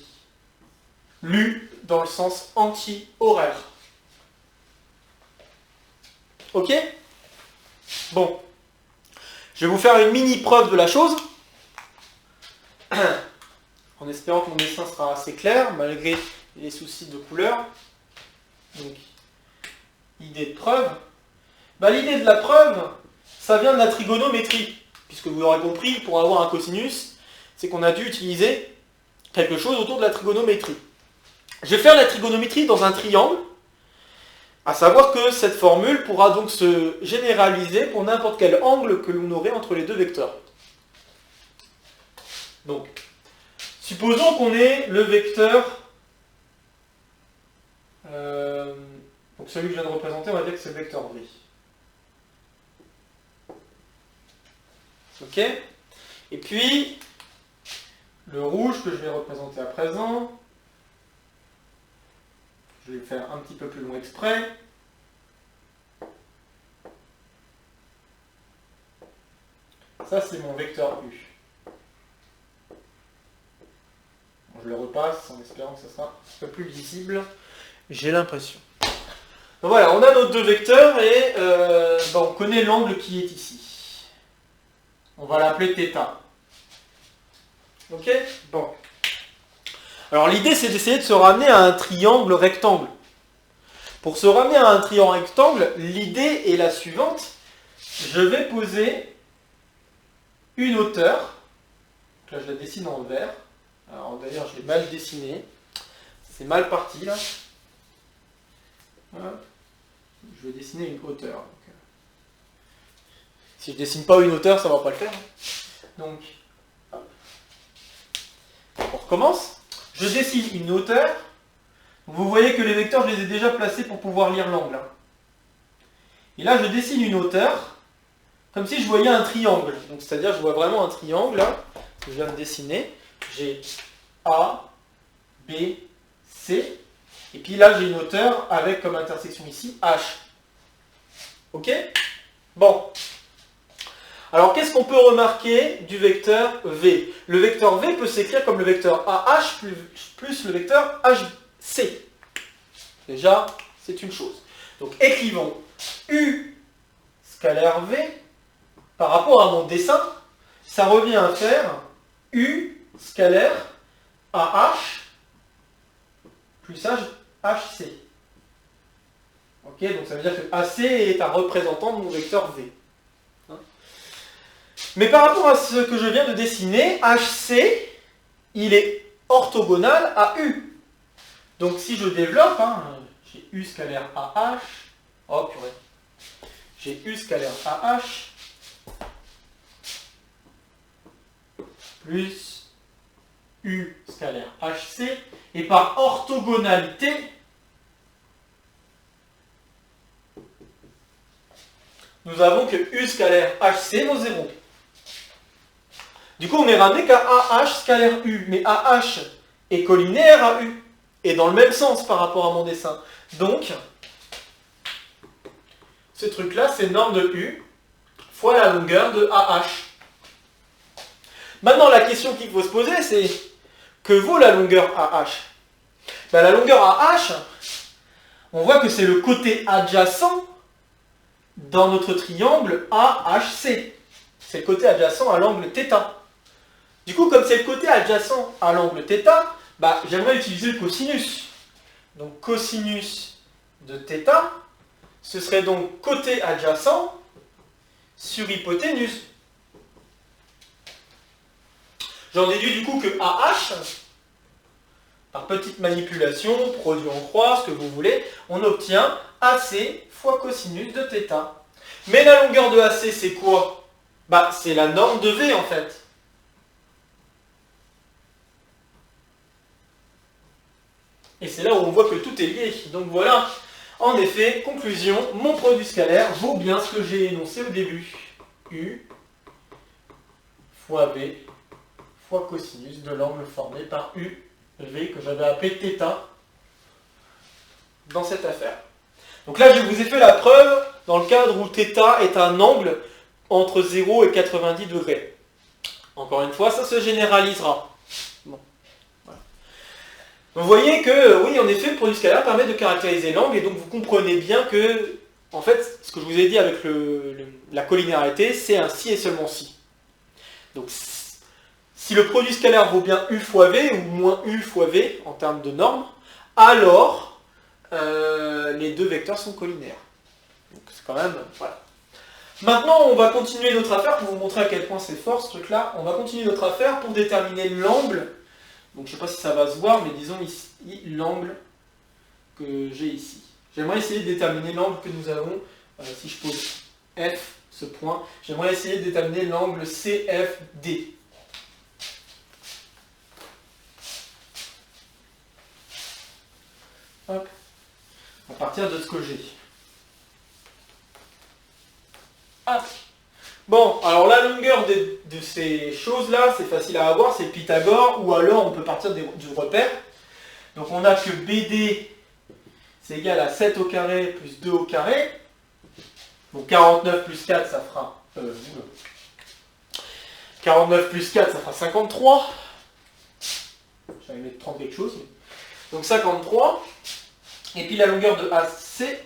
Lu dans le sens anti-horaire. Ok? Bon. Je vais vous faire une mini preuve de la chose. En espérant que mon dessin sera assez clair, malgré les soucis de couleur. Donc, idée de preuve. Bah, l'idée de la preuve, ça vient de la trigonométrie. Puisque vous l'aurez compris, pour avoir un cosinus, c'est qu'on a dû utiliser quelque chose autour de la trigonométrie. Je vais faire la trigonométrie dans un triangle, à savoir que cette formule pourra donc se généraliser pour n'importe quel angle que l'on aurait entre les deux vecteurs. Donc, supposons qu'on ait le vecteur, donc celui que je viens de représenter, on va dire que c'est le vecteur V. Ok? Et puis, le rouge que je vais représenter à présent, je vais le faire un petit peu plus loin exprès. Ça, c'est mon vecteur U. Je le repasse en espérant que ça sera un peu plus lisible. J'ai l'impression. Donc voilà, on a nos deux vecteurs et on connaît l'angle qui est ici. On va l'appeler θ. Ok? Bon. Alors l'idée, c'est d'essayer de se ramener à un triangle rectangle. Pour se ramener à un triangle rectangle, l'idée est la suivante. Je vais poser une hauteur. Donc là, je la dessine en vert. Alors d'ailleurs, je l'ai mal dessiné. C'est mal parti là. Voilà. Je vais dessiner une hauteur. Donc, si je dessine pas une hauteur, ça va pas le faire. Donc, on recommence. Je dessine une hauteur. Vous voyez que les vecteurs, je les ai déjà placés pour pouvoir lire l'angle. Et là, je dessine une hauteur, comme si je voyais un triangle. Donc, c'est-à-dire, je vois vraiment un triangle là. que je viens de dessiner. J'ai A, B, C. Et puis là, j'ai une hauteur avec comme intersection ici H. Ok? Bon. Alors, qu'est-ce qu'on peut remarquer du vecteur V? Le vecteur V peut s'écrire comme le vecteur AH plus le vecteur HC. Déjà, c'est une chose. Donc, écrivons U scalaire V par rapport à mon dessin. Ça revient à faire U scalaire AH plus HC. Ok, donc ça veut dire que AC est un représentant de mon vecteur V. Mais par rapport à ce que je viens de dessiner, HC, il est orthogonal à U. Donc si je développe, j'ai U scalaire AH, oh purée, j'ai U scalaire AH plus U scalaire HC, et par orthogonalité, nous avons que U scalaire HC vaut 0. Du coup, on est ramené qu'à AH scalaire U, mais AH est collinaire à U, et dans le même sens par rapport à mon dessin. Donc, ce truc-là, c'est norme de U fois la longueur de AH. Maintenant, la question qu'il faut se poser, c'est que vaut la longueur AH? Ben, la longueur AH, on voit que c'est le côté adjacent dans notre triangle AHC. C'est le côté adjacent à l'angle θ. Du coup, comme c'est le côté adjacent à l'angle θ, bah, j'aimerais utiliser le cosinus. Donc cosinus de θ, ce serait donc côté adjacent sur hypoténuse. J'en déduis du coup que AH, par petite manipulation, produit en croix, ce que vous voulez, on obtient AC fois cosinus de θ. Mais la longueur de AC, c'est quoi? Bah, c'est la norme de V en fait. Et c'est là où on voit que tout est lié. Donc voilà, en effet, conclusion, mon produit scalaire vaut bien ce que j'ai énoncé au début. U fois V fois cosinus de l'angle formé par UV que j'avais appelé θ dans cette affaire. Donc là, je vous ai fait la preuve dans le cadre où θ est un angle entre 0 et 90 degrés. Encore une fois, ça se généralisera. Bon. Voilà. Vous voyez que, oui, en effet, le produit scalaire permet de caractériser l'angle, et donc vous comprenez bien que, en fait, ce que je vous ai dit avec la collinéarité, c'est un si et seulement si. Donc, si le produit scalaire vaut bien U fois V, ou moins U fois V, en termes de normes, alors, les deux vecteurs sont collinaires. Donc, c'est quand même, voilà. Maintenant, on va continuer notre affaire pour vous montrer à quel point c'est fort ce truc-là. On va continuer notre affaire pour déterminer l'angle. Donc je ne sais pas si ça va se voir, mais disons ici l'angle que j'ai ici. J'aimerais essayer de déterminer l'angle que nous avons, si je pose F, ce point, j'aimerais essayer de déterminer l'angle CFD. Hop. À partir de ce que j'ai. Ah. Bon, alors la longueur de ces choses-là, c'est facile à avoir, c'est Pythagore, ou alors on peut partir du repère. Donc on a que BD, c'est égal à 7 au carré plus 2 au carré. Donc 49 plus 4, ça fera... 49 plus 4, ça fera 53. J'avais mettre 30 quelque chose. Donc 53. Et puis la longueur de AC,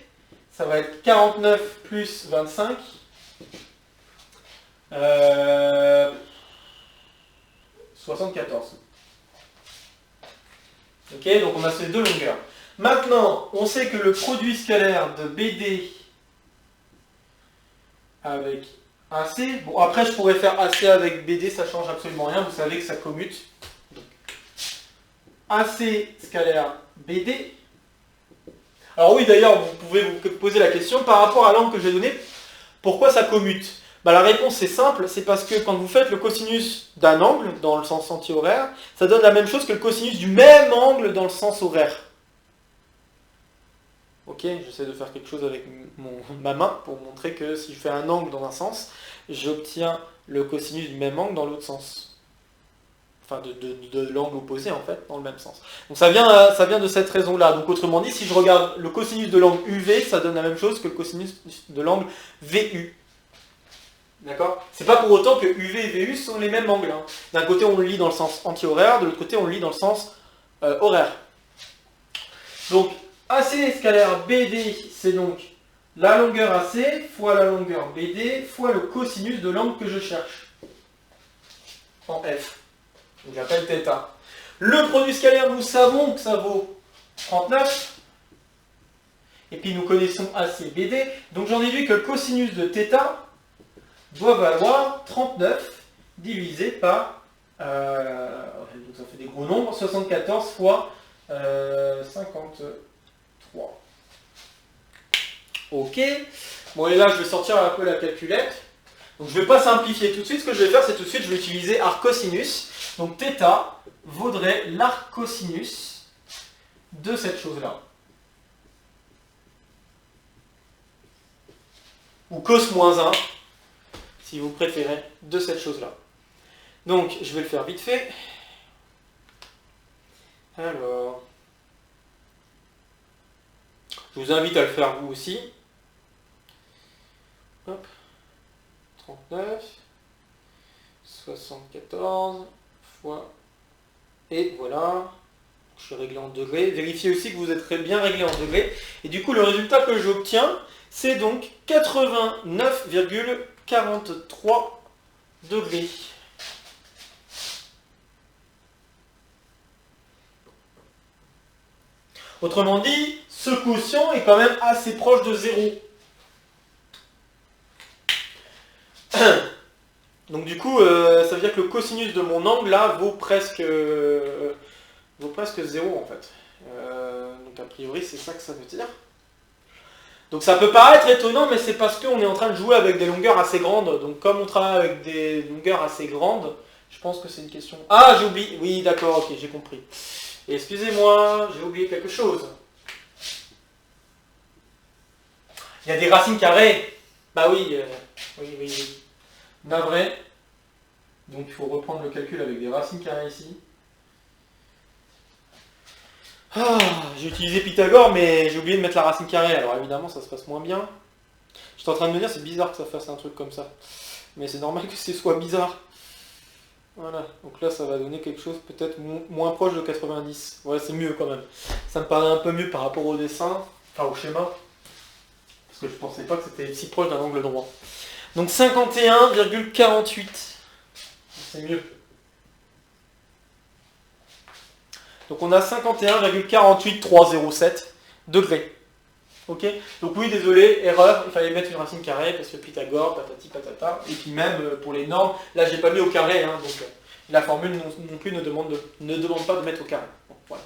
ça va être 49 plus 25. 74. Ok, donc on a ces deux longueurs. Maintenant, on sait que le produit scalaire de BD avec AC, bon après je pourrais faire AC avec BD, ça change absolument rien, vous savez que ça commute. AC scalaire BD. Alors oui, d'ailleurs, vous pouvez vous poser la question, par rapport à l'angle que j'ai donné, pourquoi ça commute? Bah, la réponse est simple, c'est parce que quand vous faites le cosinus d'un angle dans le sens anti-horaire, ça donne la même chose que le cosinus du même angle dans le sens horaire. Ok, j'essaie de faire quelque chose avec ma main pour montrer que si je fais un angle dans un sens, j'obtiens le cosinus du même angle dans l'autre sens. enfin de l'angle opposé en fait, dans le même sens. Donc ça vient de cette raison-là. Donc autrement dit, si je regarde le cosinus de l'angle UV, ça donne la même chose que le cosinus de l'angle VU. D'accord? C'est pas pour autant que UV et VU sont les mêmes angles. Hein. D'un côté on le lit dans le sens anti-horaire, de l'autre côté on le lit dans le sens horaire. Donc AC scalaire BD, c'est donc la longueur AC fois la longueur BD fois le cosinus de l'angle que je cherche. En F. Donc j'appelle θ. Le produit scalaire, nous savons que ça vaut 39. Et puis nous connaissons ACBD. Donc j'en déduis que le cosinus de θ doit valoir 39 divisé par, donc ça fait des gros nombres, 74 fois 53. Ok. Bon et là je vais sortir un peu la calculette. Donc je ne vais pas simplifier tout de suite. Ce que je vais faire, c'est tout de suite, je vais utiliser arc-cosinus. Donc θ vaudrait l'arc-cosinus de cette chose-là. Ou cos moins 1, si vous préférez, de cette chose-là. Donc, je vais le faire vite fait. Alors, je vous invite à le faire vous aussi. Hop. 39, 74, fois... Et voilà. Je suis réglé en degrés. Vérifiez aussi que vous êtes bien réglé en degrés. Et du coup, le résultat que j'obtiens, c'est donc 89,43 degrés. Autrement dit, ce quotient est quand même assez proche de 0. Donc du coup, ça veut dire que le cosinus de mon angle là vaut presque 0 en fait. Donc a priori, c'est ça que ça veut dire. Donc ça peut paraître étonnant, mais c'est parce qu'on est en train de jouer avec des longueurs assez grandes. Donc comme on travaille avec des longueurs assez grandes, je pense que c'est une question... Ah, j'ai oublié. Oui, d'accord, ok, j'ai compris. Excusez-moi, j'ai oublié quelque chose. Il y a des racines carrées. Bah oui, oui. Navré. Donc il faut reprendre le calcul avec des racines carrées ici. Ah, j'ai utilisé Pythagore, mais j'ai oublié de mettre la racine carrée, alors évidemment ça se passe moins bien. J'étais en train de me dire, c'est bizarre que ça fasse un truc comme ça. Mais c'est normal que ce soit bizarre. Voilà, donc là ça va donner quelque chose peut-être moins proche de 90. Ouais, c'est mieux quand même. Ça me paraît un peu mieux par rapport au dessin, enfin au schéma. Parce que je pensais pas que c'était si proche d'un angle droit. Donc 51,48. C'est mieux. Donc on a 51,48307 degrés. Ok. Donc oui, désolé, erreur, il fallait mettre une racine carrée parce que Pythagore, patati patata. Et puis même pour les normes, là j'ai pas mis au carré, hein, donc la formule non plus ne demande pas de mettre au carré. Bon, voilà.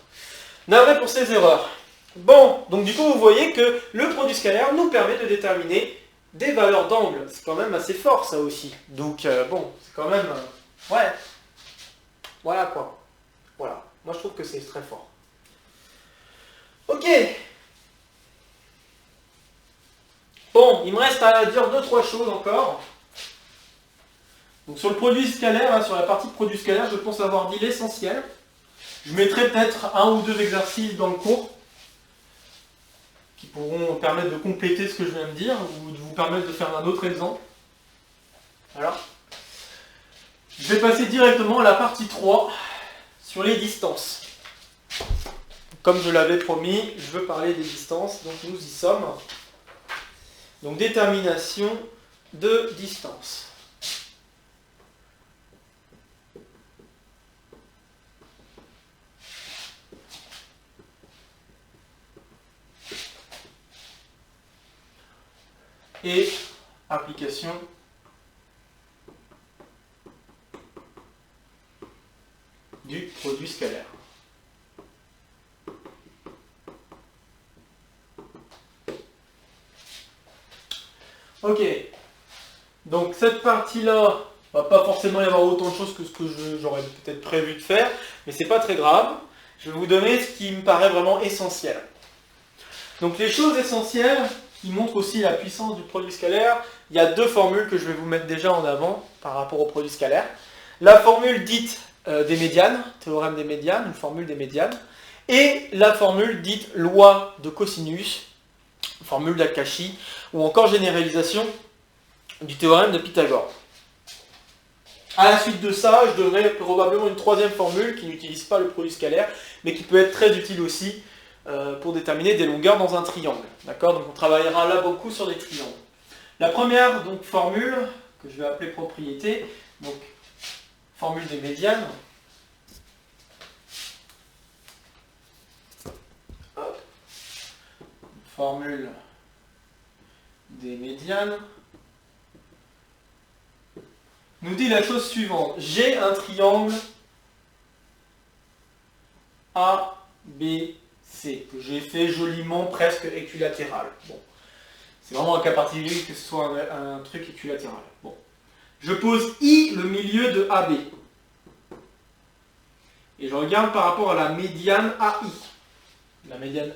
Navré pour ces erreurs. Bon, donc du coup vous voyez que le produit scalaire nous permet de déterminer des valeurs d'angle. C'est quand même assez fort ça aussi. Donc bon, c'est quand même... ouais. Voilà quoi. Voilà. Moi je trouve que c'est très fort. Ok. Bon, il me reste à dire 2-3 choses encore. Donc sur le produit scalaire, hein, sur la partie produit scalaire, je pense avoir dit l'essentiel. Je mettrai peut-être 1 ou 2 exercices dans le cours qui pourront permettre de compléter ce que je viens de dire ou de vous permettre de faire un autre exemple. Voilà. Je vais passer directement à la partie 3 sur les distances. Comme je l'avais promis, je veux parler des distances, donc nous y sommes. Donc détermination de distance. Et application du produit scalaire. Ok, donc cette partie-là, va pas forcément y avoir autant de choses que ce que j'aurais peut-être prévu de faire, mais c'est pas très grave. Je vais vous donner ce qui me paraît vraiment essentiel. Donc les choses essentielles qui montrent aussi la puissance du produit scalaire, il y a 2 formules que je vais vous mettre déjà en avant par rapport au produit scalaire. La formule dite des médianes, théorème des médianes, une formule des médianes, et la formule dite loi de cosinus, formule d'Akashi, ou encore généralisation du théorème de Pythagore. À la suite de ça, je donnerai probablement une troisième formule qui n'utilise pas le produit scalaire, mais qui peut être très utile aussi pour déterminer des longueurs dans un triangle. D'accord? Donc on travaillera là beaucoup sur les triangles. La première donc, formule, que je vais appeler propriété, donc formule des médianes. Hop. Formule des médianes nous dit la chose suivante. J'ai un triangle ABC que j'ai fait joliment presque équilatéral. Bon. C'est vraiment un cas particulier que ce soit un truc équilatéral. Bon. Je pose I le milieu de AB. Et je regarde par rapport à la médiane AI. La médiane,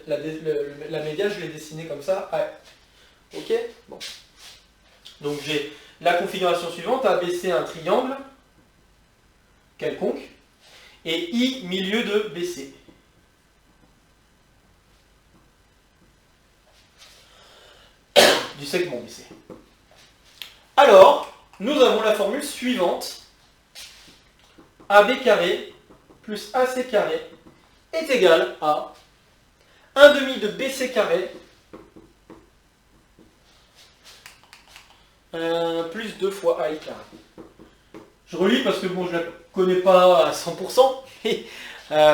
je l'ai dessinée comme ça. Ok? Bon. Donc j'ai la configuration suivante. ABC un triangle quelconque. Et I milieu de BC. Du segment BC. Alors, nous avons la formule suivante. AB carré plus AC carré est égal à 1 demi de BC carré plus 2 fois AI carré. Je relis parce que bon, je ne la connais pas à 100%, mais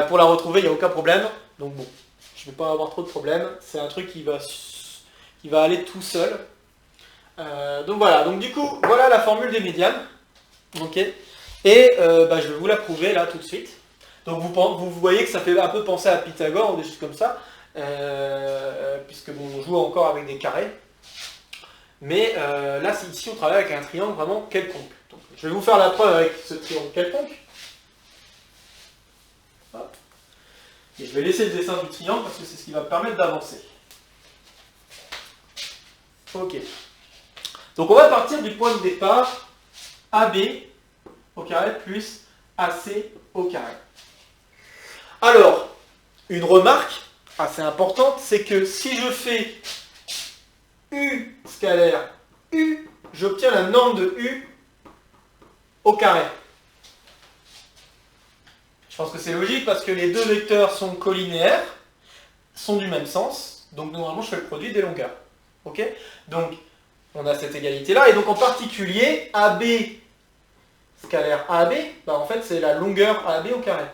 pour la retrouver, il n'y a aucun problème. Donc bon, je ne vais pas avoir trop de problèmes. C'est un truc qui va aller tout seul. Donc voilà, donc du coup, voilà la formule des médianes. Ok. Et je vais vous la prouver là tout de suite. Donc vous voyez que ça fait un peu penser à Pythagore ou des choses comme ça, puisque bon, on joue encore avec des carrés. Mais là, ici, on travaille avec un triangle vraiment quelconque. Donc, je vais vous faire la preuve avec ce triangle quelconque. Hop. Et je vais laisser le dessin du triangle parce que c'est ce qui va me permettre d'avancer. Ok. Donc on va partir du point de départ AB au carré plus AC au carré. Alors, une remarque assez importante, c'est que si je fais U scalaire U, j'obtiens la norme de U au carré. Je pense que c'est logique parce que les deux vecteurs sont colinéaires, sont du même sens, donc normalement je fais le produit des longueurs. Ok? Donc on a cette égalité là, et donc en particulier AB scalaire AB, en fait c'est la longueur AB au carré.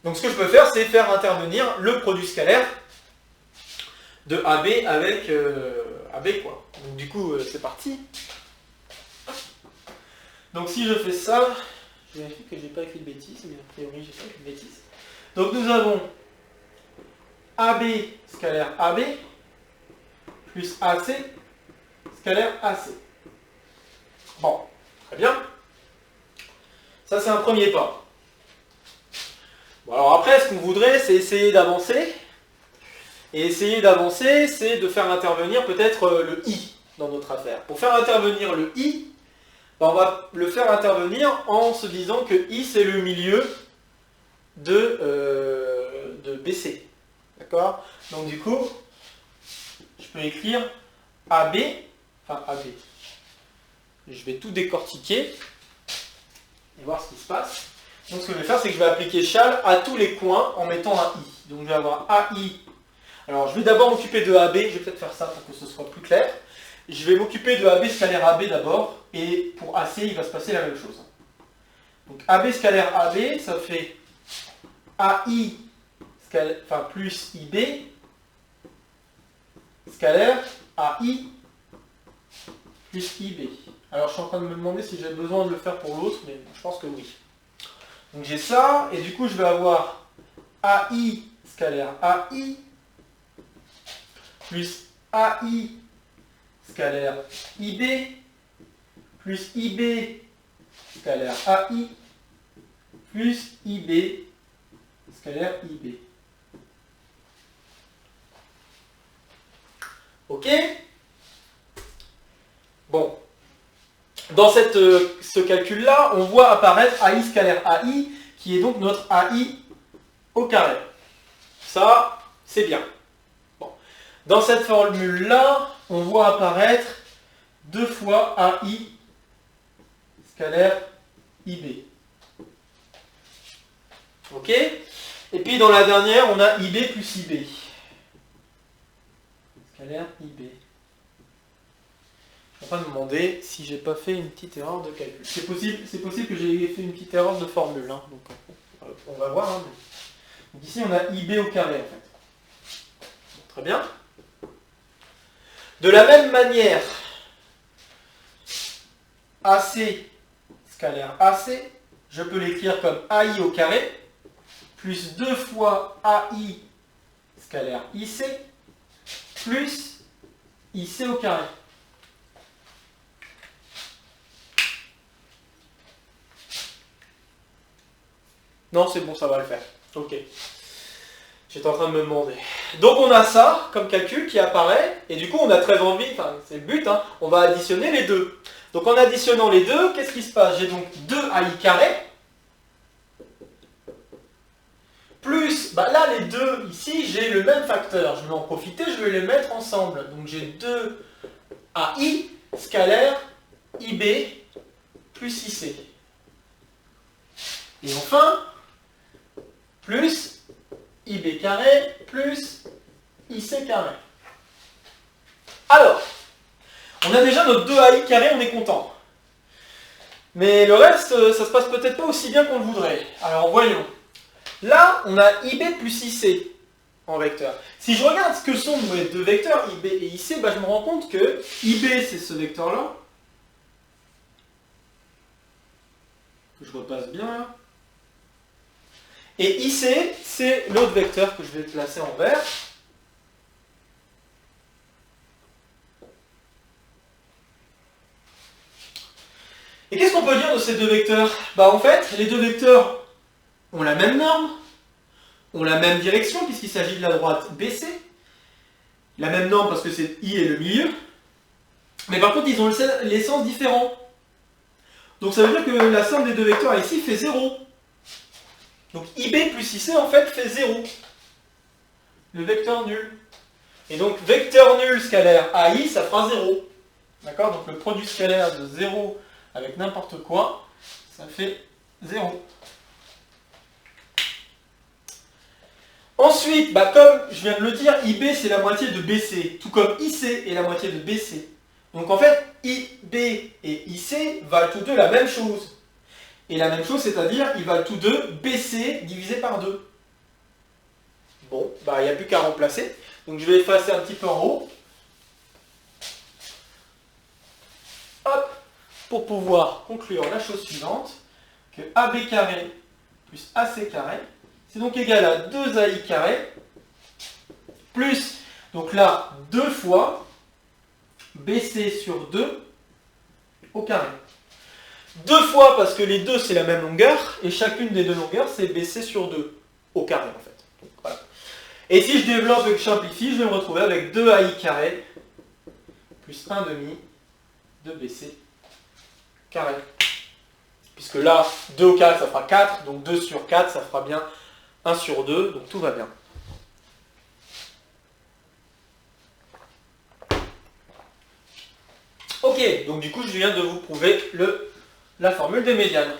Donc ce que je peux faire, c'est faire intervenir le produit scalaire de AB avec AB quoi. Donc du coup c'est parti. Donc si je fais ça, je vérifie que j'ai pas écrit de bêtises, mais a priori j'ai pas écrit de bêtises. Donc nous avons AB scalaire AB plus AC scalaire AC. Bon, très bien. Ça c'est un premier pas. Bon, alors après, ce qu'on voudrait, c'est essayer d'avancer. Et essayer d'avancer, c'est de faire intervenir peut-être le I dans notre affaire. Pour faire intervenir le I, on va le faire intervenir en se disant que I c'est le milieu de BC. D'accord? Donc du coup, je peux écrire AB, enfin AB. Je vais tout décortiquer et voir ce qui se passe. Donc ce que je vais faire, c'est que je vais appliquer châle à tous les coins en mettant un I. Donc je vais avoir AI. Alors je vais d'abord m'occuper de AB, je vais peut-être faire ça pour que ce soit plus clair. Je vais m'occuper de AB scalaire AB d'abord, et pour AC, il va se passer la même chose. Donc AB scalaire AB, ça fait AI scalaire, enfin, plus IB scalaire AI plus IB. Alors je suis en train de me demander si j'ai besoin de le faire pour l'autre, mais je pense que oui. Donc j'ai ça, et du coup je vais avoir AI scalaire AI plus AI scalaire IB plus IB scalaire AI plus IB scalaire IB. Ok? Bon. dans ce calcul-là, on voit apparaître AI scalaire AI, qui est donc notre AI au carré. Ça, c'est bien. Bon. Dans cette formule-là, on voit apparaître 2 fois AI scalaire IB. Ok? Et puis dans la dernière, on a IB plus IB. Scalaire IB. Je suis en train de me demander si j'ai pas fait une petite erreur de calcul. C'est possible que j'ai fait une petite erreur de formule. Hein. Donc, on va voir. Hein, mais... Donc ici, on a IB au carré, en fait. Très bien. De la même manière, AC scalaire AC, je peux l'écrire comme AI au carré, plus 2 fois AI scalaire IC, plus IC au carré. Non, c'est bon, ça va le faire. Ok. J'étais en train de me demander. Donc on a ça comme calcul qui apparaît, et du coup on a très envie, enfin c'est le but, hein, on va additionner les deux. Donc en additionnant les deux, qu'est-ce qui se passe? J'ai donc 2AI carré, plus, bah là les deux, ici j'ai le même facteur, je vais en profiter, je vais les mettre ensemble. Donc j'ai 2AI scalaire IB plus IC. Et enfin, plus IB carré plus IC carré. Alors, on a déjà notre 2AI carré, on est content. Mais le reste, ça se passe peut-être pas aussi bien qu'on le voudrait. Alors voyons. Là, on a IB plus IC en vecteur. Si je regarde ce que sont mes deux vecteurs, IB et IC, bah, je me rends compte que IB, c'est ce vecteur-là. Que je repasse bien là. Et IC, c'est l'autre vecteur que je vais placer en vert. Et qu'est-ce qu'on peut dire de ces deux vecteurs? Bah en fait, les deux vecteurs ont la même norme, ont la même direction puisqu'il s'agit de la droite BC. La même norme parce que c'est I et le milieu. Mais par contre, ils ont les sens différents. Donc ça veut dire que la somme des deux vecteurs ici fait 0. Donc IB plus IC en fait fait 0. Le vecteur nul. Et donc vecteur nul scalaire AI, ça fera 0. D'accord? Donc le produit scalaire de 0 avec n'importe quoi, ça fait 0. Ensuite, bah comme je viens de le dire, IB c'est la moitié de BC, tout comme IC est la moitié de BC. Donc en fait, IB et IC valent tous deux la même chose. Et la même chose, c'est-à-dire, ils valent tous deux BC divisé par 2. Bon, bah il n'y a plus qu'à remplacer. Donc je vais effacer un petit peu en haut. Hop, pour pouvoir conclure la chose suivante, que AB carré plus AC carré, c'est donc égal à 2AI carré, plus, donc là, 2 fois BC sur 2 au carré. 2 fois parce que les deux c'est la même longueur, et chacune des deux longueurs c'est BC sur 2 au carré en fait. Donc, voilà. Et si je développe et que je simplifie, je vais me retrouver avec 2AI carré plus 1 demi de BC carré. Puisque là, 2 au carré ça fera 4, donc 2 sur 4 ça fera bien 1 sur 2, donc tout va bien. Ok, donc du coup je viens de vous prouver la formule des médianes.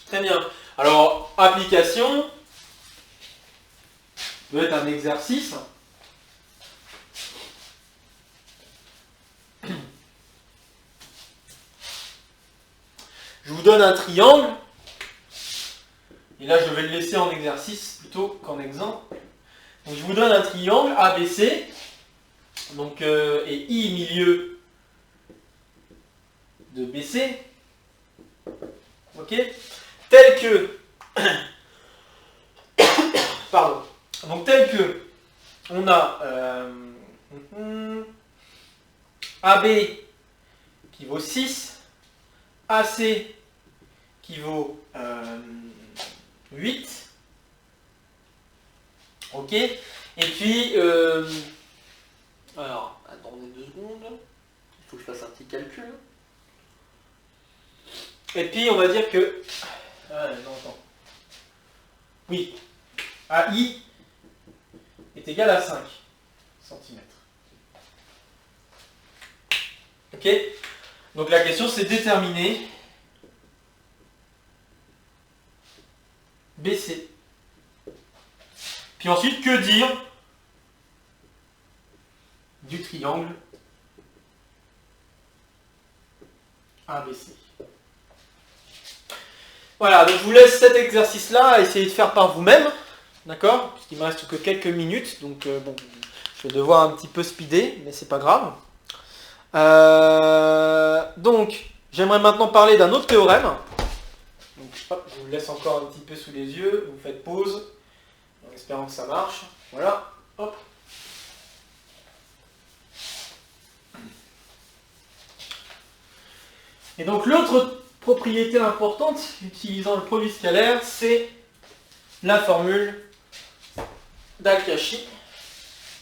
Très bien. Alors, application doit être un exercice. Je vous donne un triangle. Et là, je vais le laisser en exercice plutôt qu'en exemple. Donc, je vous donne un triangle ABC. Donc, et I milieu de BC. Ok? Tel que... Pardon. Donc, tel que... On a... AB qui vaut 6. AC qui vaut 8. Ok. Et puis, alors, attendez 2 secondes. Il faut que je fasse un petit calcul. Et puis on va dire que... Ah, non, attends. Oui. AI est égal à 5 cm. Ok? Donc la question c'est déterminer BC. Puis ensuite, que dire du triangle ABC. Voilà, donc je vous laisse cet exercice-là à essayer de faire par vous-même. D'accord? Puisqu'il me reste que quelques minutes, donc bon, je vais devoir un petit peu speeder, mais c'est pas grave. Donc, j'aimerais maintenant parler d'un autre théorème. Donc, hop, je vous le laisse encore un petit peu sous les yeux, vous faites pause, en espérant que ça marche. Voilà, hop. Et donc l'autre propriété importante utilisant le produit scalaire, c'est la formule d'Al-Kashi.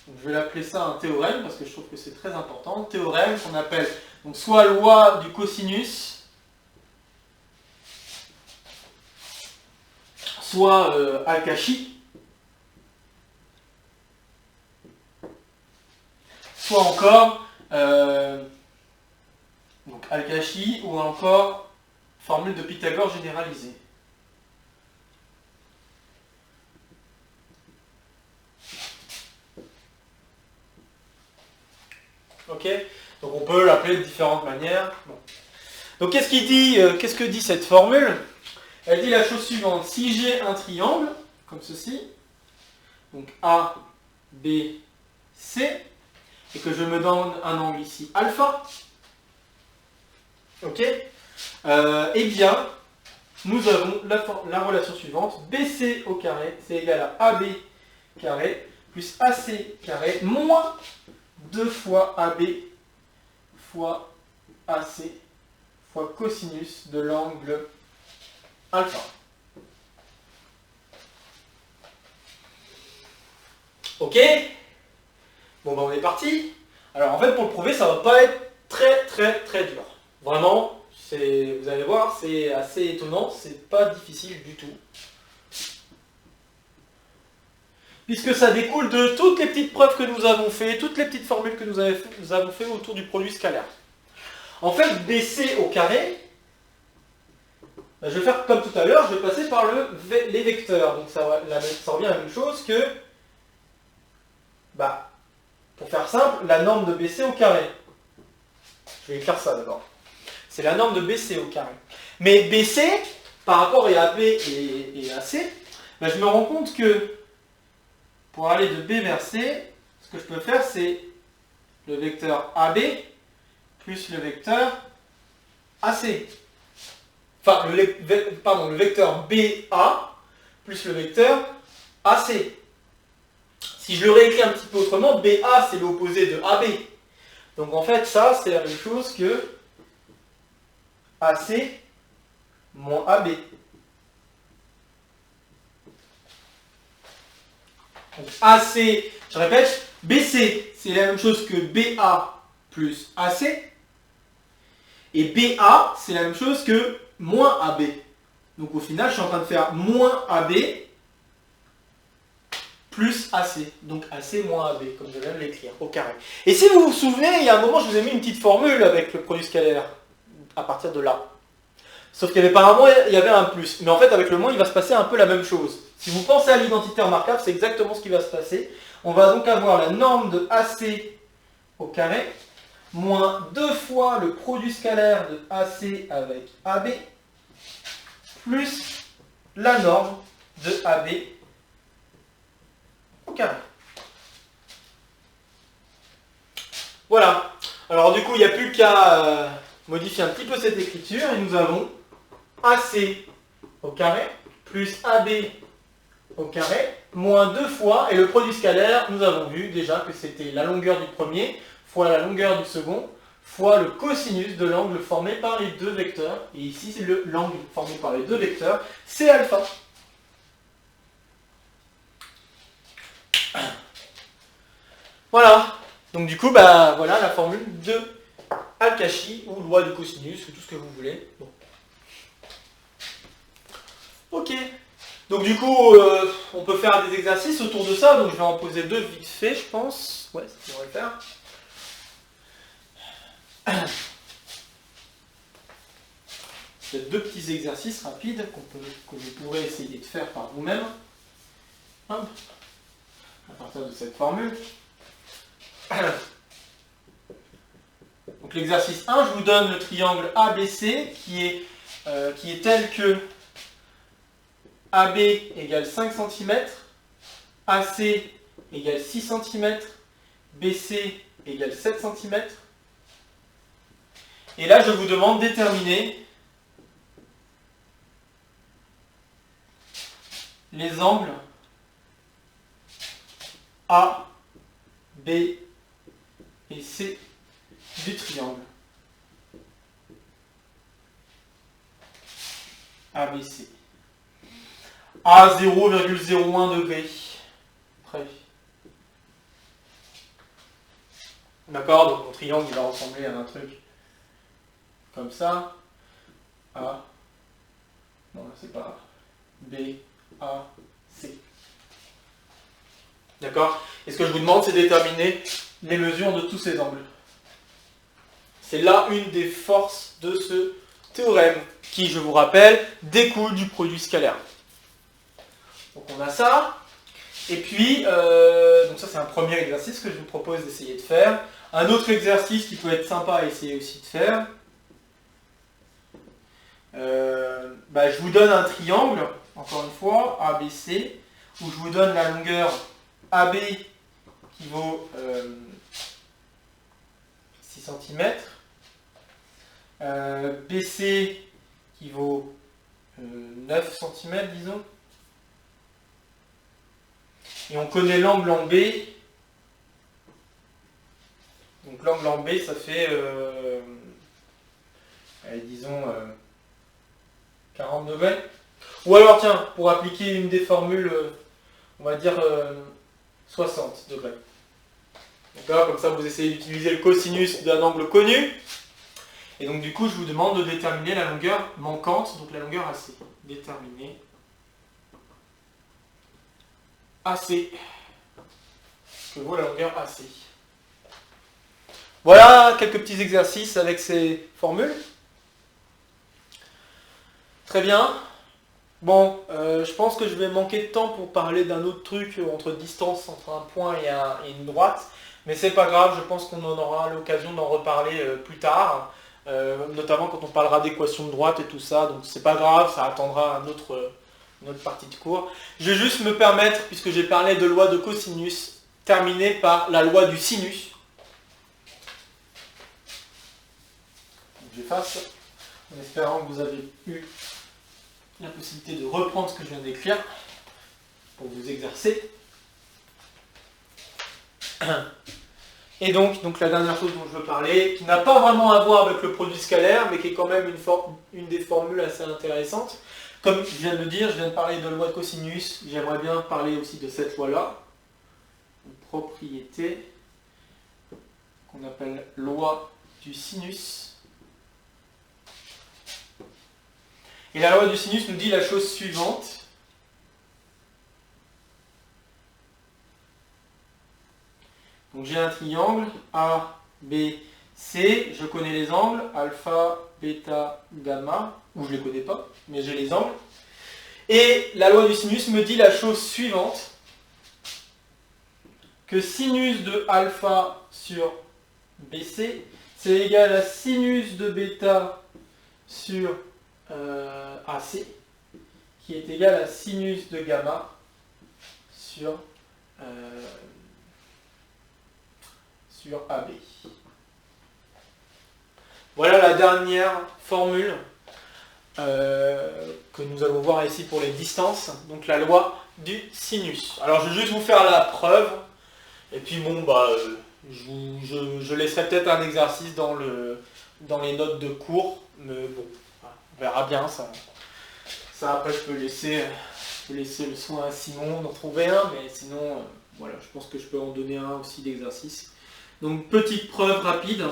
Je vais l'appeler ça un théorème parce que je trouve que c'est très important. Théorème qu'on appelle donc soit loi du cosinus, soit Al-Kashi, soit encore donc Al-Kashi ou encore formule de Pythagore généralisée. Ok? Donc on peut l'appeler de différentes manières. Bon. Donc qu'est-ce que dit cette formule? Elle dit la chose suivante. Si j'ai un triangle, comme ceci, donc A, B, C, et que je me donne un angle ici alpha, ok, eh bien, nous avons la relation suivante. BC au carré, c'est égal à AB carré, plus AC carré, moins 2 fois AB fois AC fois cosinus de l'angle alpha. Ok? Bon ben on est parti. Alors en fait pour le prouver ça va pas être très dur. Vraiment, vous allez voir, c'est assez étonnant, c'est pas difficile du tout. Puisque ça découle de toutes les petites preuves que nous avons fait, toutes les petites formules que nous avons fait autour du produit scalaire. En fait, BC au carré, je vais faire comme tout à l'heure, je vais passer par les vecteurs. Donc ça revient à la même chose que, pour faire simple, la norme de BC au carré. Je vais écrire ça d'abord. C'est la norme de BC au carré. Mais BC, par rapport à AB et à C, je me rends compte que pour aller de B vers C, ce que je peux faire, c'est le vecteur AB plus le vecteur AC. Enfin, le vecteur BA plus le vecteur AC. Si je le réécris un petit peu autrement, BA c'est l'opposé de AB. Donc en fait, ça c'est la même chose que AC moins AB. Donc AC, je répète, BC c'est la même chose que BA plus AC. Et BA c'est la même chose que moins AB. Donc au final, je suis en train de faire moins AB plus AC. Donc AC moins AB, comme je viens de l'écrire, au carré. Et si vous vous souvenez, il y a un moment, je vous ai mis une petite formule avec le produit scalaire, à partir de là. Sauf qu'il y avait pas un moins, il y avait un plus. Mais en fait, avec le moins, il va se passer un peu la même chose. Si vous pensez à l'identité remarquable, c'est exactement ce qui va se passer. On va donc avoir la norme de AC au carré, moins 2 fois le produit scalaire de AC avec AB, plus la norme de AB au carré. Voilà. Alors du coup, il n'y a plus qu'à modifier un petit peu cette écriture et nous avons AC au carré plus AB au carré moins 2 fois, et le produit scalaire, nous avons vu déjà que c'était la longueur du premier fois la longueur du second fois le cosinus de l'angle formé par les deux vecteurs. Et ici, c'est l'angle formé par les deux vecteurs, c'est alpha. Voilà. Donc du coup, voilà la formule de Al-Kashi, ou loi du cosinus, ou tout ce que vous voulez. Bon. Ok. Donc du coup, on peut faire des exercices autour de ça. Donc je vais en poser deux vite fait, je pense. Ouais, ça devrait le faire. Il y a deux petits exercices rapides que vous pourrez essayer de faire par vous-même. Hop. À partir de cette formule. Donc l'exercice 1, je vous donne le triangle ABC qui est tel que AB égale 5 cm, AC égale 6 cm, BC égale 7 cm. Et là, je vous demande de déterminer les angles A, B et C du triangle ABC. À 0,01 degré près. D'accord, donc mon triangle il va ressembler à un truc comme ça. A. Non, là c'est pas A. B, A, C. D'accord? Et ce que je vous demande, c'est de déterminer les mesures de tous ces angles. C'est là une des forces de ce théorème, qui, je vous rappelle, découle du produit scalaire. Donc on a ça. Et puis, donc ça c'est un premier exercice que je vous propose d'essayer de faire. Un autre exercice qui peut être sympa à essayer aussi de faire. Je vous donne un triangle, encore une fois, ABC, où je vous donne la longueur AB qui vaut 6 cm, BC qui vaut 9 cm, disons, et on connaît l'angle en B. Donc l'angle en B, ça fait, disons, 40 degrés. Ou alors, tiens, pour appliquer une des formules, on va dire 60 degrés. D'accord, comme ça vous essayez d'utiliser le cosinus d'un angle connu. Et donc du coup, je vous demande de déterminer la longueur manquante, donc la longueur AC. Déterminer AC. Que vaut la longueur AC. Voilà quelques petits exercices avec ces formules. Très bien. Bon, je pense que je vais manquer de temps pour parler d'un autre truc entre distance entre un point et une droite. Mais c'est pas grave, je pense qu'on en aura l'occasion d'en reparler plus tard. Notamment quand on parlera d'équation de droite et tout ça. Donc c'est pas grave, ça attendra une autre partie de cours. Je vais juste me permettre, puisque j'ai parlé de loi de cosinus, terminer par la loi du sinus. J'efface, en espérant que vous avez eu la possibilité de reprendre ce que je viens d'écrire pour vous exercer. Et donc la dernière chose dont je veux parler, qui n'a pas vraiment à voir avec le produit scalaire, mais qui est quand même une des formules assez intéressantes. Comme je viens de le dire, je viens de parler de loi de cosinus, j'aimerais bien parler aussi de cette loi-là, une propriété qu'on appelle loi du sinus. Et la loi du sinus nous dit la chose suivante. Donc j'ai un triangle A, B, C, je connais les angles, alpha, bêta, gamma, ou je ne les connais pas, mais j'ai les angles. Et la loi du sinus me dit la chose suivante, que sinus de alpha sur BC, c'est égal à sinus de bêta sur AC, qui est égal à sinus de gamma sur AB. Voilà la dernière formule que nous allons voir ici pour les distances, donc la loi du sinus. Alors je vais juste vous faire la preuve, et puis bon, je laisserai peut-être un exercice dans les notes de cours, mais bon, on verra bien ça. Ça après je peux laisser le soin à Simon d'en trouver un, mais sinon, voilà, je pense que je peux en donner un aussi d'exercice. Donc petite preuve rapide.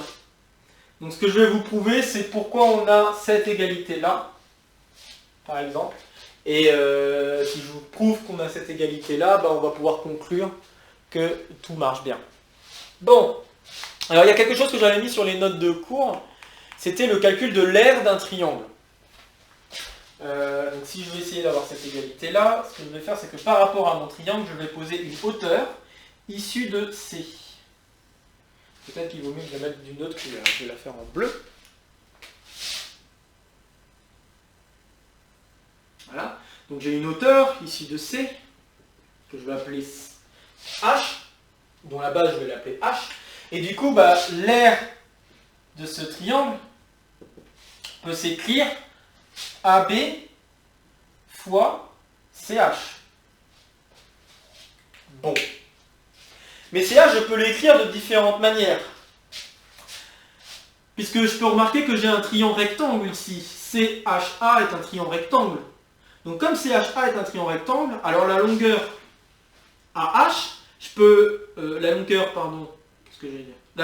Donc ce que je vais vous prouver, c'est pourquoi on a cette égalité-là, par exemple, Et si je vous prouve qu'on a cette égalité-là, on va pouvoir conclure que tout marche bien. Bon, alors il y a quelque chose que j'avais mis sur les notes de cours, c'était le calcul de l'aire d'un triangle. Donc si je vais essayer d'avoir cette égalité-là, ce que je vais faire, c'est que par rapport à mon triangle, je vais poser une hauteur issue de C. Peut-être qu'il vaut mieux que je la mette d'une autre couleur. Je vais la faire en bleu. Voilà. Donc j'ai une hauteur issue de C, que je vais appeler H, dont la base je vais l'appeler H. Et du coup, l'aire de ce triangle peut s'écrire AB fois CH. Bon. Mais CH, je peux l'écrire de différentes manières. Puisque je peux remarquer que j'ai un triangle rectangle ici. CHA est un triangle rectangle. Donc comme CHA est un triangle rectangle, alors la longueur AH, je peux... la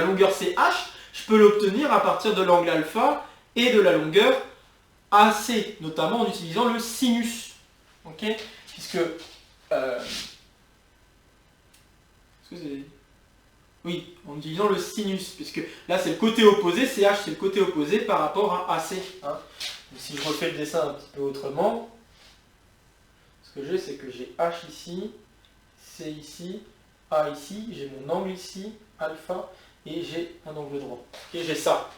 longueur CH, je peux l'obtenir à partir de l'angle alpha et de la longueur AC, notamment en utilisant le sinus. Ok? Puisque... oui, en utilisant le sinus, puisque là c'est le côté opposé, CH c'est le côté opposé par rapport à AC. Hein. Donc, si je refais le dessin un petit peu autrement, ce que j'ai, c'est que j'ai H ici, C ici, A ici, j'ai mon angle ici, alpha, et j'ai un angle droit. Okay, j'ai ça.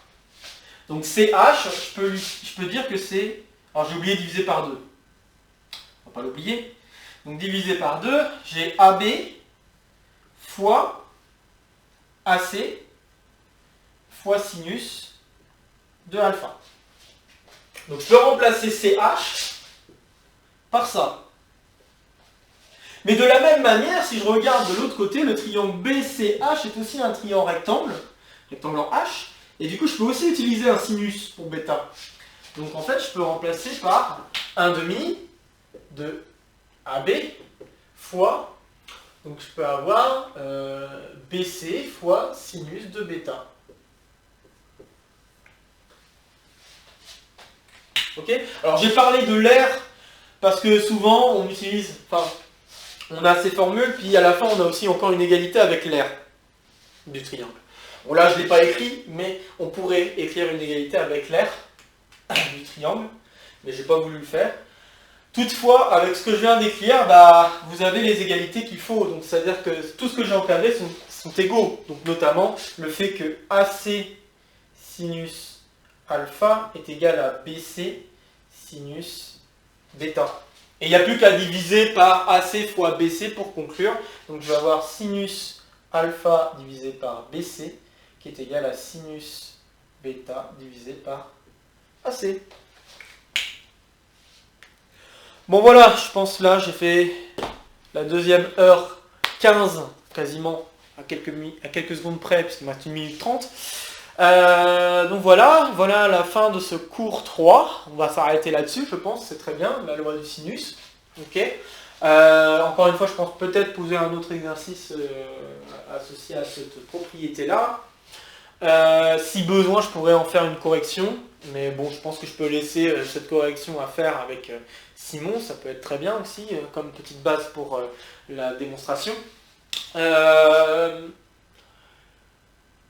Donc CH, je peux dire que c'est... Alors j'ai oublié diviser par 2. On va pas l'oublier. Donc divisé par 2, j'ai AB fois AC fois sinus de alpha. Donc je peux remplacer CH par ça. Mais de la même manière, si je regarde de l'autre côté, le triangle BCH est aussi un triangle rectangle en H, et du coup je peux aussi utiliser un sinus pour bêta. Donc en fait je peux remplacer par 1/2 de AB fois, donc je peux avoir BC fois sinus de bêta. Ok? Alors j'ai parlé de l'aire parce que souvent on utilise, on a ces formules, puis à la fin on a aussi encore une égalité avec l'aire du triangle. Bon là je ne l'ai pas écrit, mais on pourrait écrire une égalité avec l'aire du triangle, mais je n'ai pas voulu le faire. Toutefois, avec ce que je viens d'écrire, vous avez les égalités qu'il faut. Donc c'est-à-dire que tout ce que j'ai encadré sont égaux. Donc notamment le fait que AC sinus alpha est égal à BC sinus bêta. Et il n'y a plus qu'à diviser par AC fois BC pour conclure. Donc je vais avoir sinus alpha divisé par BC qui est égal à sinus bêta divisé par AC. Bon voilà, je pense là j'ai fait la deuxième heure 15, quasiment à quelques secondes près, puisqu'il me reste 1 minute 30. Donc voilà la fin de ce cours 3. On va s'arrêter là-dessus, je pense, c'est très bien, la loi du sinus. Okay. Encore une fois, je pense peut-être poser un autre exercice associé à cette propriété-là. Si besoin, je pourrais en faire une correction, mais bon, je pense que je peux laisser cette correction à faire avec Simon, ça peut être très bien aussi, comme petite base pour la démonstration.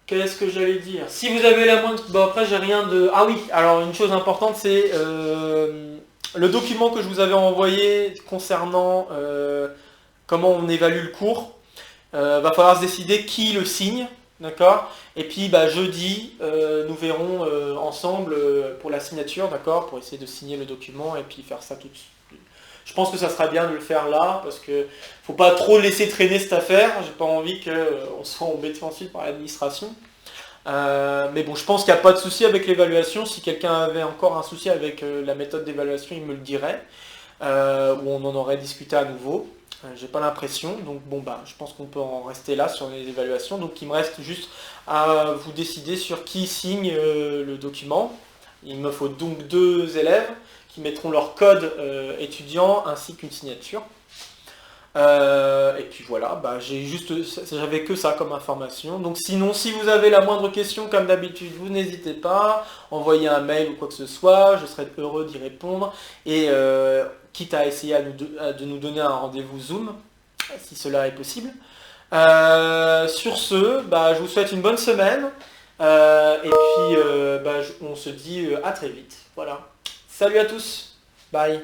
Qu'est-ce que j'allais dire? Si vous avez la moindre... Bon, après, j'ai rien de... Ah oui, alors une chose importante, c'est le document que je vous avais envoyé concernant comment on évalue le cours. Va falloir se décider qui le signe, d'accord? Et puis, jeudi, nous verrons ensemble pour la signature, d'accord? Pour essayer de signer le document et puis faire ça tout de suite. Je pense que ça sera bien de le faire là, parce que faut pas trop laisser traîner cette affaire. J'ai pas envie qu'on soit embêté ensuite par l'administration. Mais bon, je pense qu'il n'y a pas de souci avec l'évaluation. Si quelqu'un avait encore un souci avec la méthode d'évaluation, il me le dirait. Ou on en aurait discuté à nouveau. J'ai pas l'impression. Donc bon, je pense qu'on peut en rester là sur les évaluations. Donc il me reste juste à vous décider sur qui signe le document. Il me faut donc 2 élèves qui mettront leur code étudiant ainsi qu'une signature. Et puis voilà, bah, j'avais que ça comme information. Donc sinon, si vous avez la moindre question, comme d'habitude, vous n'hésitez pas, envoyez un mail ou quoi que ce soit, je serai heureux d'y répondre. Et quitte à essayer de nous donner un rendez-vous Zoom, si cela est possible. Sur ce, bah, je vous souhaite une bonne semaine. Et puis, bah, on se dit à très vite. Voilà. Salut à tous. Bye.